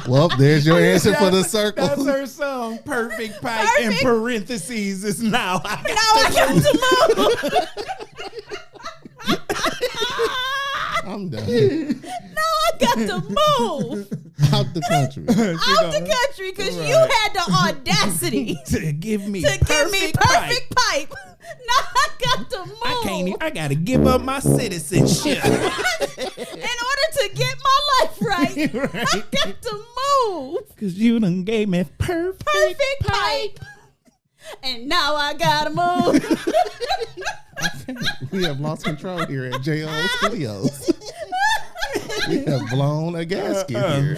Well, there's your answer for the circle. That's her song. Perfect pipe in parentheses is now. Now I got to move. I'm done. Now I got to move Out the country. out the country because you had the audacity To give me to give me perfect pipe. Now I got to move. I gotta give up my citizenship. In order to get my life right, I got to move. Cause you done gave me Perfect pipe. And now I gotta move. We have lost control here at JO Studios. We have blown a gasket here.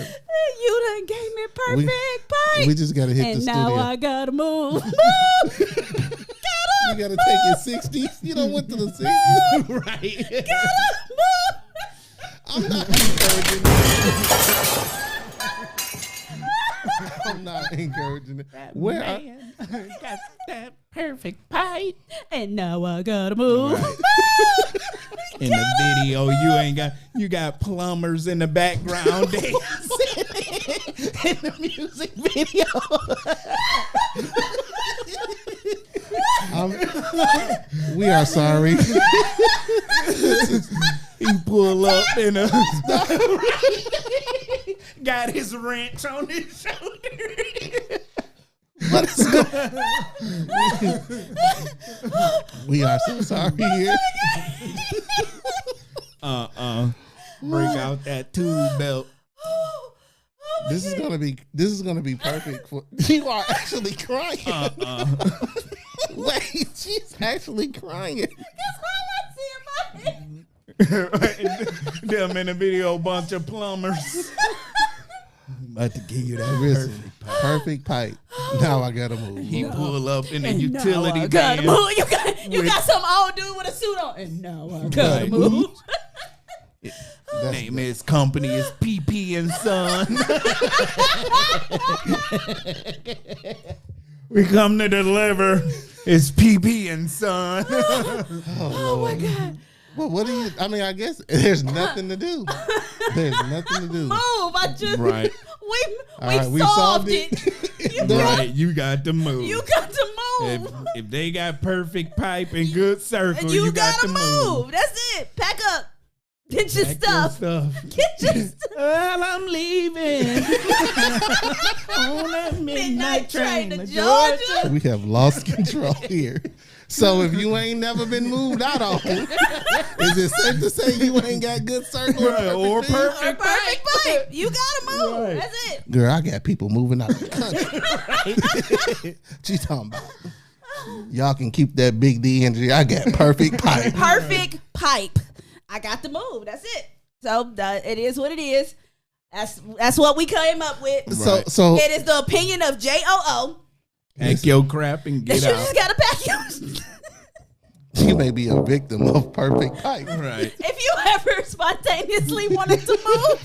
You done gave me perfect pipe. We just gotta hit And the now studio. I gotta move. You gotta take it 60s. You don't went to the 60s. Right. I'm not encouraging that. I'm not encouraging it. Where I, Man, got that perfect pipe. And now I gotta move. In the video, you got plumbers in the background dancing in the music video. we are sorry. He pull up in a got his wrench on his shoulder. We are so sorry here. Break out that tube belt. This is gonna be perfect for you. Are actually crying. Wait, she's actually crying. That's all I see in my head. Them in the video, bunch of plumbers. About to give you that Perfect pipe. Now I gotta move. He pull up in a And utility now I gotta van. move. You got some old dude with a suit on. And now I gotta Right. move. Name his company is PP and Son. We come to deliver. It's PP and Son. Oh my god. Well, what do you? I mean, I guess there's nothing to do. There's nothing to do. Move. I just Right. we solved it. Right, you got to move. You got to move. If they got perfect pipe and good circle, And you gotta got to move. That's it. Pack up. Get your Pack stuff. your Get your stuff. Well, I'm leaving on that midnight train to Georgia. Georgia. We have lost control here. So if you ain't never been moved out on, is it safe to say you ain't got good circle Or perfect Perfect pipe. You gotta move. Right. That's it. Girl, I got people moving out of the country. She talking about y'all can keep that big D energy. I got perfect pipe. Perfect pipe. I got to move. That's it. So it is what it is. That's what we came up with. So It is the opinion of JOO. Pack your crap and That get you out. just gotta pack yours. you may be a victim of perfect pipe. Right. If you ever spontaneously wanted to move,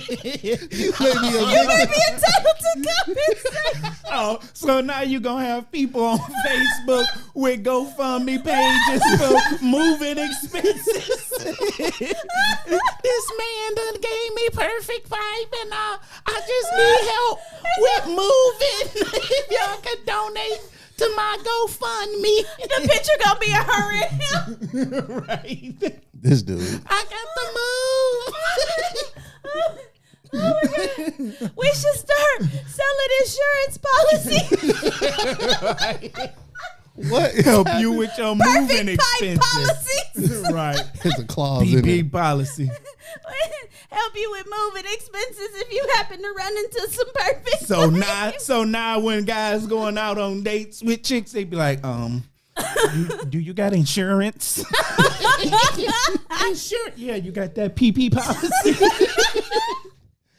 You may be a you may victim. be entitled to compensation. Oh, so now you're going to have people on Facebook with GoFundMe pages for moving expenses. This man done gave me perfect pipe and I just need help with moving. If y'all can donate to my GoFundMe. The picture gonna be a her and him. Right. This dude. I got the move. Oh my God. We should start selling insurance policies. What? Help you with your moving Perfect pipe expenses. policies. Right. There's a clause in PP it. policy. Help you with moving expenses if you happen to run into some perfect. So now when guys going out on dates with chicks, they be like, do you got insurance? Insurance? Yeah, you got that PP policy.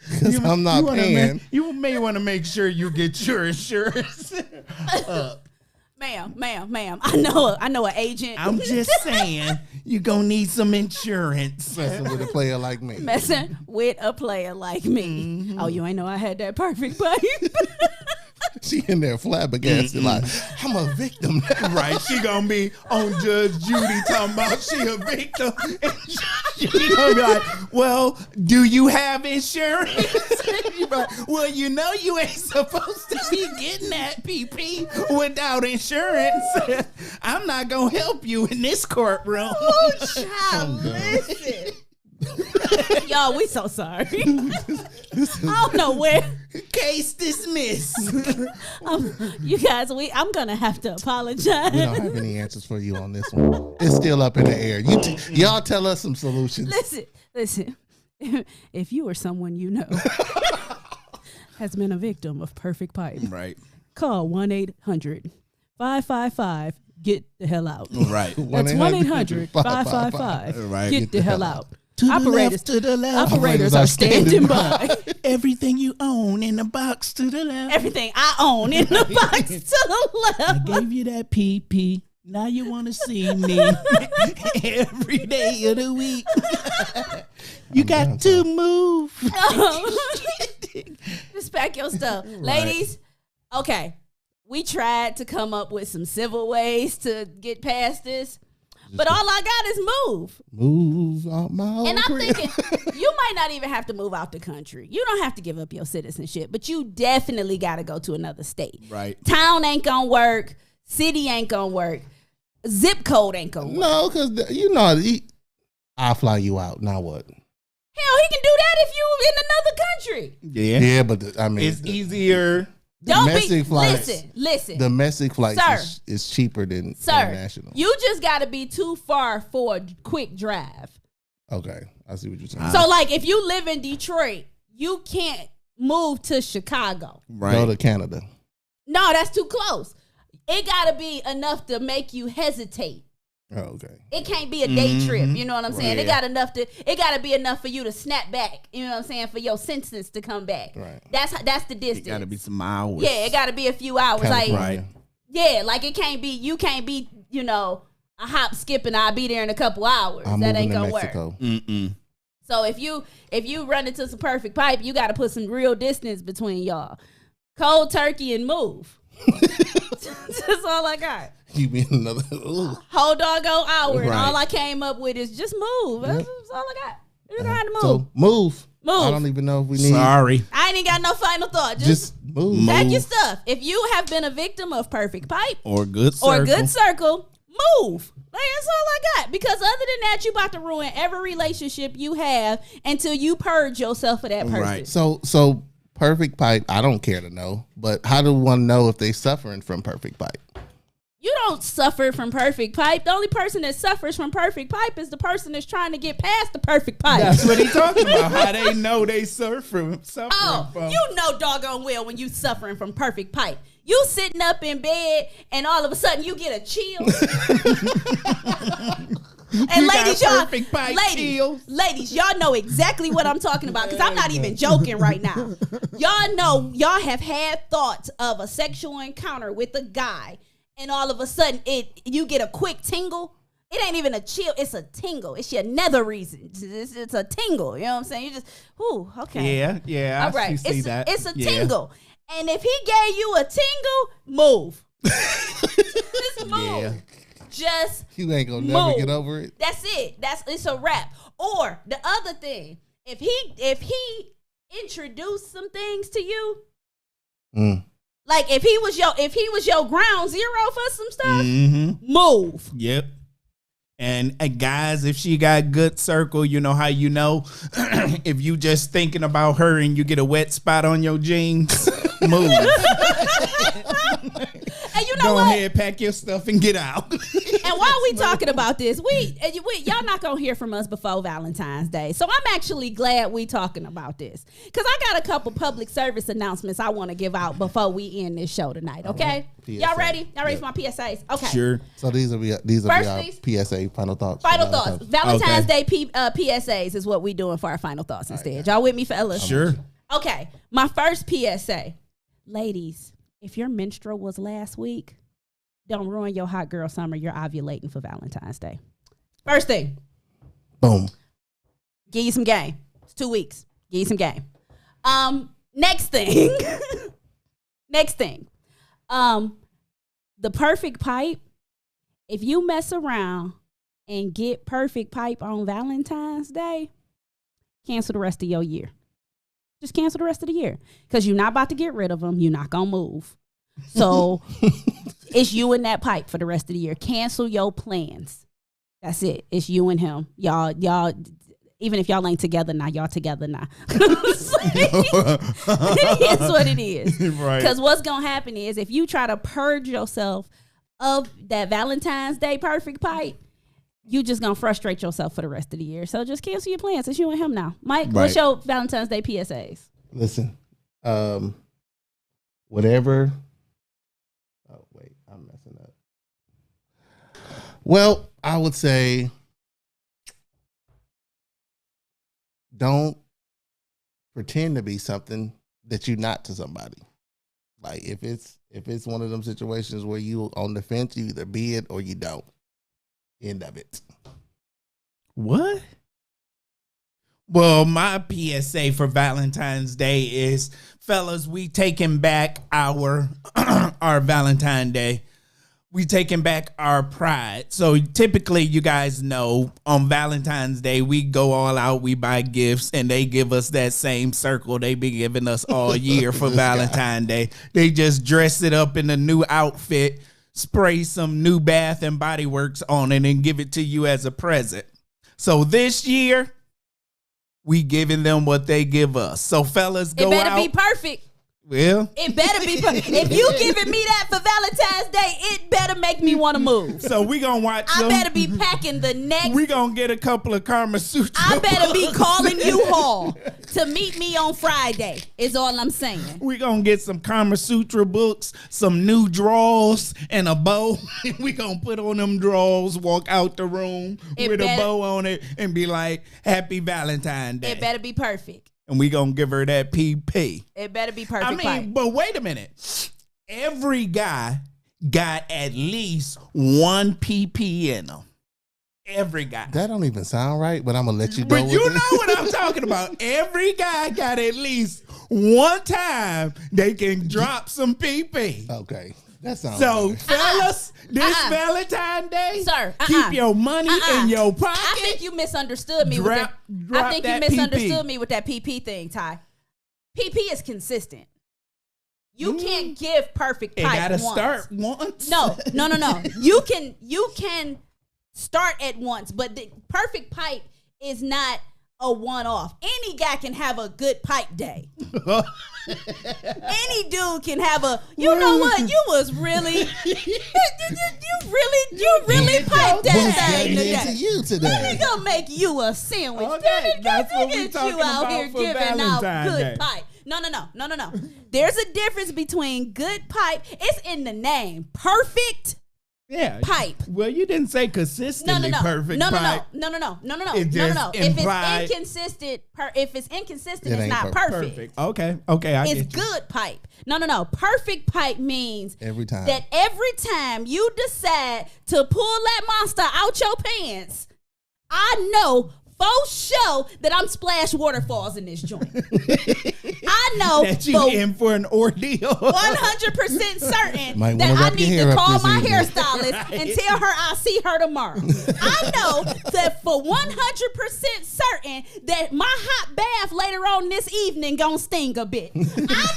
Because I'm not paying. You may want to make sure you get your insurance. Ma'am. I know an agent. I'm just saying, you gonna need some insurance. Messing with a player like me. Messing with a player like me. Mm-hmm. Oh, you ain't know I had that perfect pipe. She in there flabbergasted like, I'm a victim now. Right, she gonna be on Judge Judy talking about she a victim. And she gonna be like, well, do you have insurance? You be like, well, you know you ain't supposed to be getting that PP without insurance. I'm not gonna help you in this courtroom. Oh, child, listen. Y'all, we so sorry. I don't know where. Case dismissed. You guys, I'm gonna have to apologize. We don't have any answers for you on this one. It's still up in the air. Y'all tell us some solutions. Listen. If you or someone you know has been a victim of perfect pipe, Right. call 1-800-555. Get the hell out. Right. That's 1-800-555. Right. Get the hell out. To the Operators, left, to the left. Operators are standing by. Everything you own in the box to the left. Everything I own in the box to the I left. gave you that PP. Now you want to see me every day of the week. You got to move. Just pack your stuff. Ladies, okay. We tried to come up with some civil ways to get past this. But all I got is move. Move out my own And I'm crib. thinking, you might not even have to move out the country. You don't have to give up your citizenship, but you definitely got to go to another state. Right. Town ain't going to work. City ain't going to work. Zip code ain't going to work. No, because I'll fly you out. Now what? Hell, he can do that if you in another country. Yeah. Yeah, but It's easier. Domestic flights. Listen. Domestic flights Sir. is cheaper than Sir, international. you just got to be too far for a quick drive. Okay, I see what you're saying. So, like, if you live in Detroit, you can't move to Chicago. Right. Go to Canada. No, that's too close. It got to be enough to make you hesitate. Oh, okay. It can't be a day trip. You know what I'm saying? Right. It got to be enough for you to snap back. You know what I'm saying? For your sentence to come back. Right. That's the distance. It got to be some hours. Yeah, it got to be a few hours. Like, California. yeah, like you can't be, a hop, skip, and I'll be there in a couple hours. I'm That moving ain't to gonna Mexico. work. Mm-mm. So if you run into some perfect pipe, you got to put some real distance between y'all. Cold turkey and move. That's all I got. You mean another? Ooh. Whole doggone hour, and Right. all I came up with is just move. That's all I got. You don't have to move. So move. Move. I don't even know if we need. Sorry. I ain't even got no final thought. Just move. pack your stuff. If you have been a victim of perfect pipe Or good circle. or good circle, move. Like, that's all I got. Because other than that, you about to ruin every relationship you have until you purge yourself of that person. Right. So perfect pipe. I don't care to know, but how do one know if they suffering from perfect pipe? You don't suffer from perfect pipe. The only person that suffers from perfect pipe is the person that's trying to get past the perfect pipe. That's what he talking about. How they know they suffering from. You know doggone well when you suffering from perfect pipe. You sitting up in bed and all of a sudden you get a chill. And You ladies, got y'all, perfect pipe chills. ladies, y'all know exactly what I'm talking about because I'm not even joking right now. Y'all know, y'all have had thoughts of a sexual encounter with a guy, and all of a sudden you get a quick tingle. It ain't even a chill, it's a tingle. It's your nether reason. It's a tingle. You know what I'm saying? You just, ooh, okay. Yeah. All right. I see that. It's a Yeah. tingle. And if he gave you a tingle, move. Just move. Yeah. Just You ain't gonna move. never get over it. That's it. It's a wrap. Or the other thing, if he introduced some things to you, like if he was your ground zero for some stuff, move. Yep. And guys, if she got good circle, you know how you know if you just thinking about her and you get a wet spot on your jeans, move. And you know Go what? ahead, pack your stuff and get out. And while we talking about this, y'all not gonna hear from us before Valentine's Day. So I'm actually glad we talking about this because I got a couple public service announcements I want to give out before we end this show tonight. Okay, y'all ready? Y'all ready for my PSAs? Okay, Sure. So these will be our PSA final thoughts. Final thoughts. Valentine's Day PSAs is what we doing for our final thoughts instead. Y'all with me, fellas? Sure. Okay, my first PSA, ladies. If your menstrual was last week, don't ruin your hot girl summer. You're ovulating for Valentine's Day. First thing. Boom. Give you some game. It's 2 weeks. Give you some game. Next thing. The perfect pipe. If you mess around and get perfect pipe on Valentine's Day, cancel the rest of your year. Just cancel the rest of the year because you're not about to get rid of them. You're not going to move. So it's you and that pipe for the rest of the year. Cancel your plans. That's it. It's you and him. Y'all, even if y'all ain't together now, y'all together now. It is what it is. Right. Because what's going to happen is if you try to purge yourself of that Valentine's Day perfect pipe, you just gonna frustrate yourself for the rest of the year. So just cancel your plans. It's you and him now. Mike, what's your Valentine's Day PSAs? Listen, whatever. Oh wait, I'm messing up. Well, I would say don't pretend to be something that you're not to somebody. Like if it's one of them situations where you on the fence, you either be it or you don't. End of it. What? Well, my PSA for Valentine's Day is, fellas, we taking back our Valentine Day. We taking back our pride. So typically, you guys know, on Valentine's Day, we go all out, we buy gifts, and they give us that same circle they be giving us all year for Valentine's Day. They just dress it up in a new outfit, spray some new Bath and Body Works on it, and give it to you as a present. So this year, we giving them what they give us. So fellas, go out. It better be perfect. Well, it better be perfect. If you giving me that for Valentine's Day, it better make me want to move. So we gonna watch. I better be packing the next. We gonna get a couple of Kama Sutra. I better be calling you hall to meet me on Friday. Is all I'm saying. We gonna get some Kama Sutra books, some new drawers, and a bow. We gonna put on them drawers, walk out the room with a bow on it, and be like, "Happy Valentine's Day." It better be perfect. And we gonna give her that PP. It better be perfect. But wait a minute. Every guy got at least one PP in them. Every guy. That don't even sound right, but I'm gonna let you know. But you know what I'm talking about. Every guy got at least one time they can drop some PP. Okay. That sounds so, better. fellas, this Valentine's Day, sir, keep your money in your pocket. I think you misunderstood me. I think you misunderstood me with that PP thing, Ty. PP is consistent. You can't give perfect pipe. It gotta once. start once. No. You can start at once, but the perfect pipe is not a one-off. Any guy can have a good pipe day. Any dude can have a. You know what? You was really. you really piped that thing today. You today. Let me go make you a sandwich. Okay, that's what we talking you out about here for giving out Valentine's good Day. pipe. No. There's a difference between good pipe. It's in the name. Perfect. Yeah. Pipe. Well, you didn't say consistently perfect pipe. No. It just implied- If it's inconsistent, it's not perfect. Okay, It's good pipe. No. Perfect pipe means every time. That every time you decide to pull that monster out your pants, I know for sure that I'm splash waterfalls in this joint. I know that you in for an ordeal. 100% certain Might that wanna I wrap your need hair to up call this my evening. hairstylist and tell her I'll see her tomorrow. I know that for 100% certain that my hot bath later on this evening gonna sting a bit. I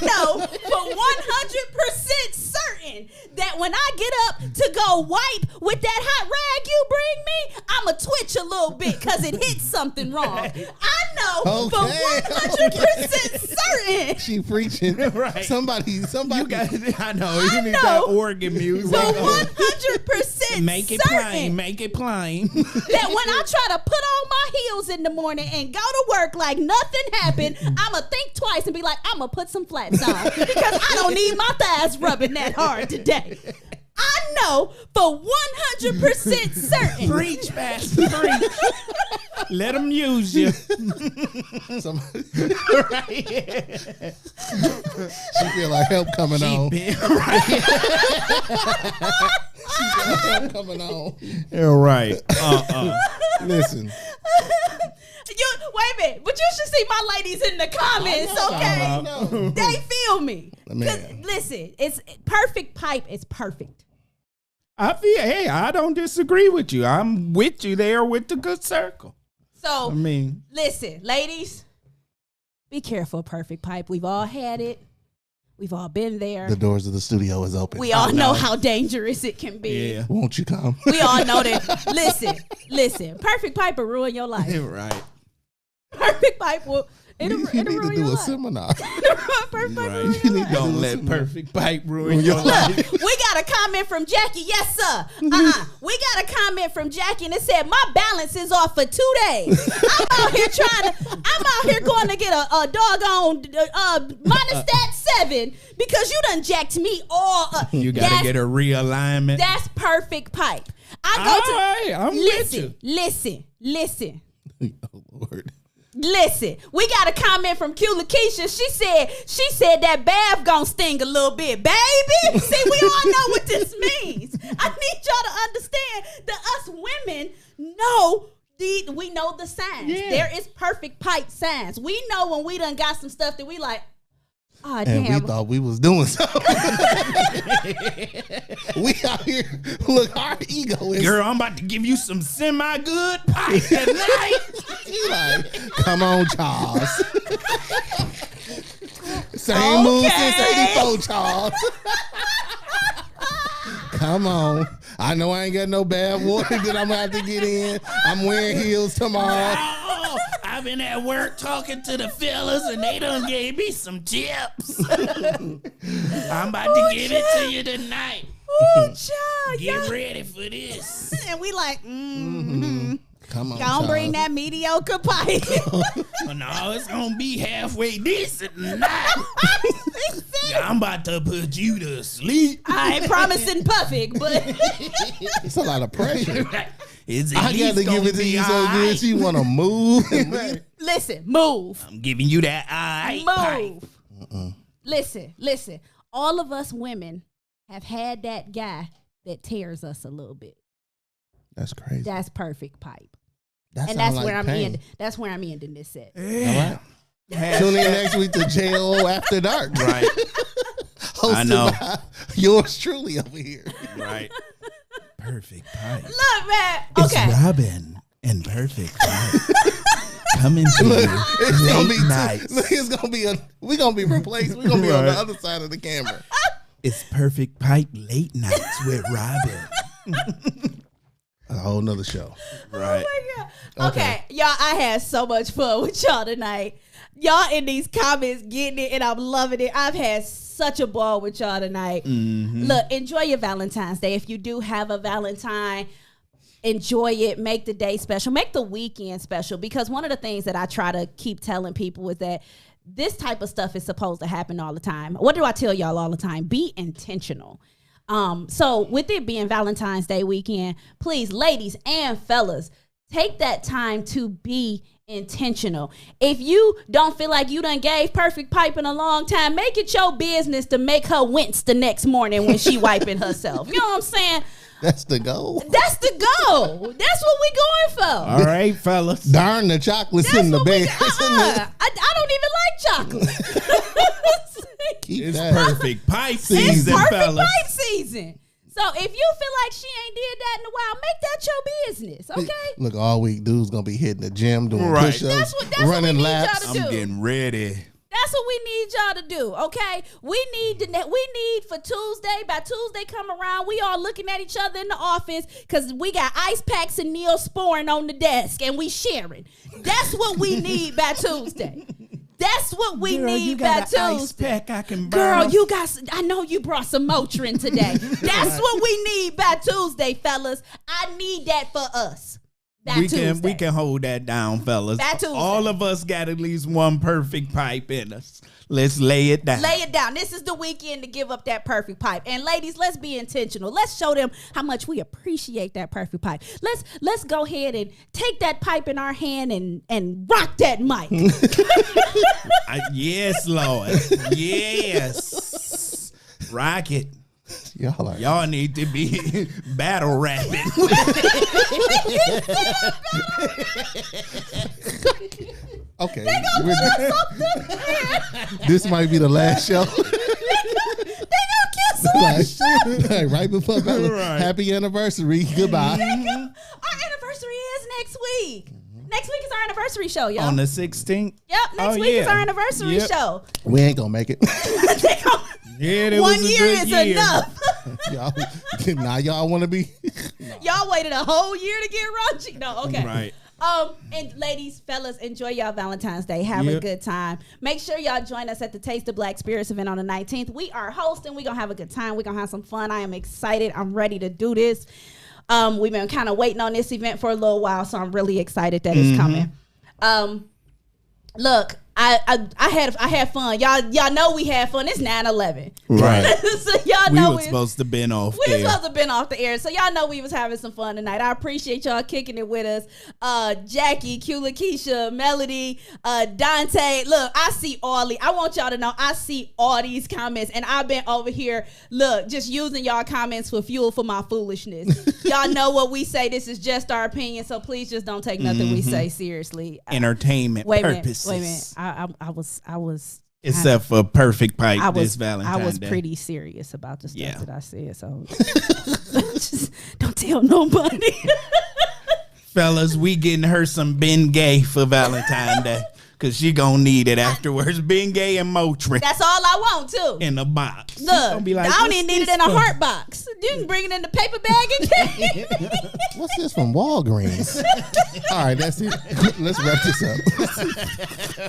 know for 100% certain that when I get up to go wipe with that hot rag you bring me, I'ma twitch a little bit because it hit something wrong. I know for 100% certain. She preaching. Right. Somebody. You got it. I know. I You need know. that organ music. For 100% Make it certain plain. Make it plain. that when I try to put on my heels in the morning and go to work like nothing happened, I'ma think twice and be like, I'ma put some flats on because I don't need my thighs rubbing that hard today. I know for 100% certain. Preach, Pastor. Preach. Let them use you. Somebody, Right. she feel like help coming on. Right. She feel like help coming on. You're right. Listen, Wait a minute, but you should see my ladies in the comments, okay? no. They feel me. 'Cause Man. listen, it's perfect pipe is perfect. I feel, hey, I don't disagree with you. I'm with you there with the good circle. So I mean, listen, ladies, be careful, perfect pipe. We've all had it. We've all been there. The doors of the studio is open. We all know how dangerous it can be. yeah. Won't you come? We all know that. Listen. Perfect pipe will ruin your life. Right. Perfect pipe will it'll You need to ruin do your a life. seminar. Perfect pipe will ruin Right. your life. Don't let perfect pipe ruin your life. We got a comment from Jackie. Yes, sir. We got a comment from Jackie, and it said, "My balance is off for 2 days. I'm out here going to get a doggone minus that 7 because you done jacked me all up." You got to get a realignment. That's perfect pipe. I go All to right, I'm with you. listen. Oh Lord. Listen, we got a comment from Q Lakeisha. She said that bath gonna sting a little bit, baby. See, we all know what this means. I need y'all to understand that us women know we know the signs. Yeah. There is perfect pipe signs. We know when we done got some stuff that we like, oh And damn. we thought we was doing something. We out here. Look, our ego is Girl, I'm about to give you some semi-good pipe tonight. like, come on, Charles. Same move since Okay. 84, Charles. Come on. I know I ain't got no bad water that I'm gonna have to get in. I'm wearing heels tomorrow. Oh, I've been at work talking to the fellas and they done gave me some tips. I'm about to give it to you tonight. Ooh, child, Get yeah. ready for this. And we like, Come on, Gonna bring Charles. that mediocre pipe. Oh, no, it's gonna be halfway decent tonight. Yeah, I'm about to put you to sleep. I ain't promising perfect, but It's a lot of pressure. It's at I got least to give gonna it to be you so all good. right. She want to move. listen, move. I'm giving you that eye pipe. Move. Listen. All of us women have had that guy that tears us a little bit. That's crazy. That's perfect pipe. That And sound that's like where I'm pain. ending. That's where I'm ending this set. All right. Tune in next week to JO After Dark. Right, Hosted I know. by yours truly over here. right. Perfect pipe. Look, man. It's Okay. Robin and Perfect pipe. Coming to Look, you it's gonna late be nights. look, it's gonna be we're gonna be replaced. We're gonna be on the Right. other side of the camera. It's Perfect Pipe late nights with Robin. A whole nother show. Right. Oh my God. Okay, y'all, I had so much fun with y'all tonight. Y'all in these comments getting it, and I'm loving it. I've had such a ball with y'all tonight. Look, enjoy your Valentine's Day. If you do have a Valentine, enjoy it. Make the day special. Make the weekend special. Because one of the things that I try to keep telling people is that this type of stuff is supposed to happen all the time. What do I tell y'all all the time? Be intentional. So with it being Valentine's Day weekend, please, ladies and fellas, take that time to be intentional. If you don't feel like you done gave perfect pipe in a long time, make it your business to make her wince the next morning when she wiping herself. You know what I'm saying? That's the goal. That's the goal. That's what we going for. All right, fellas. Darn the chocolates in the bed. I don't even like chocolate. Keep It's that. perfect pipe It's season, perfect fellas. pipe season. So if you feel like she ain't did that in a while, make that your business, okay? Look, all week, dude's gonna be hitting the gym, doing Right. push-ups, That's what we running need laps. y'all to do. I'm getting ready. That's what we need y'all to do, okay? We need for Tuesday. By Tuesday come around, we all looking at each other in the office because we got ice packs and Neosporin on the desk and we sharing. That's what we need by Tuesday. That's what we need by Tuesday. Pack I can Girl, burn. you got. I know you brought some Motrin today. That's what we need by Tuesday, fellas. I need that for us. we can hold that down, fellas. By Tuesday. All of us got at least one perfect pipe in us. Let's lay it down. Lay it down. This is the weekend to give up that perfect pipe. And ladies, let's be intentional. Let's show them how much we appreciate that perfect pipe. Let's go ahead and take that pipe in our hand and rock that mic. Yes, Lord. Yes. Rock it. Y'all need to be battle rapping. Okay. This might be the last show. They gonna cancel our show. Right before battle. Right. Happy anniversary. Goodbye. Our anniversary is next week. Next week is our anniversary show, y'all. On the 16th? Yep, next week is our anniversary show. We ain't gonna make it. Yeah, that 1 was a year good is year. enough. Now y'all want to be. Y'all waited a whole year to get raunchy. No, okay. Right. And ladies, fellas, enjoy y'all Valentine's Day. Have a good time. Make sure y'all join us at the Taste of Black Spirits event on the 19th. We are hosting. We're going to have a good time. We're going to have some fun. I am excited. I'm ready to do this. We've been kind of waiting on this event for a little while, so I'm really excited that it's coming. Look, I had fun. Y'all know we had fun. It's 9/11. Right. So y'all We know were supposed to been off we air. was supposed to been off the air. So y'all know we was having some fun tonight. I appreciate y'all kicking it with us. Jackie, Q, Lakeisha, Melody, Dante. Look, I see I want y'all to know I see all these comments, and I've been over here, look, just using y'all comments for fuel for my foolishness. Y'all know what we say. This is just our opinion, so please just don't take nothing we say seriously. Entertainment purposes. Wait a minute. I was Except for perfect pipe this I Valentine's was Day. pretty serious about the stuff Yeah. that I said, so just don't tell nobody. Fellas, we getting her some Bengay for Valentine's Day. Because she gonna need it afterwards. Bengay and Motrin That's all I want too. in a box. She Look, gonna be like, I don't "What's even need it this in a for?" heart box. You can bring it in the paper bag and What's this from Walgreens? All right, that's it. Let's wrap this up.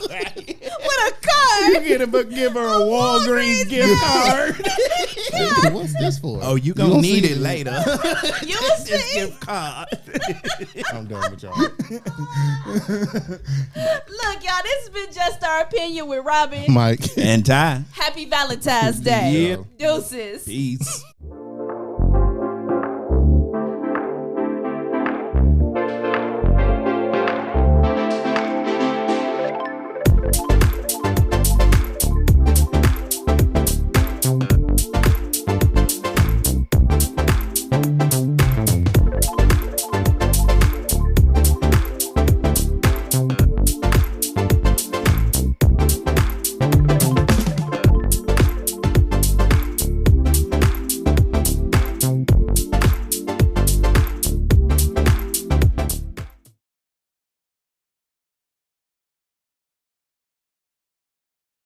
with a card. Give her a Walgreens gift card. Hey, what's this for? Oh, you gonna need see it later. You will This see. gift card. I'm done with y'all. Look, y'all, this has been Just Our Opinion with Robin. Mike. And Ty. Happy Valentine's Day. Yep. Deuces. Peace.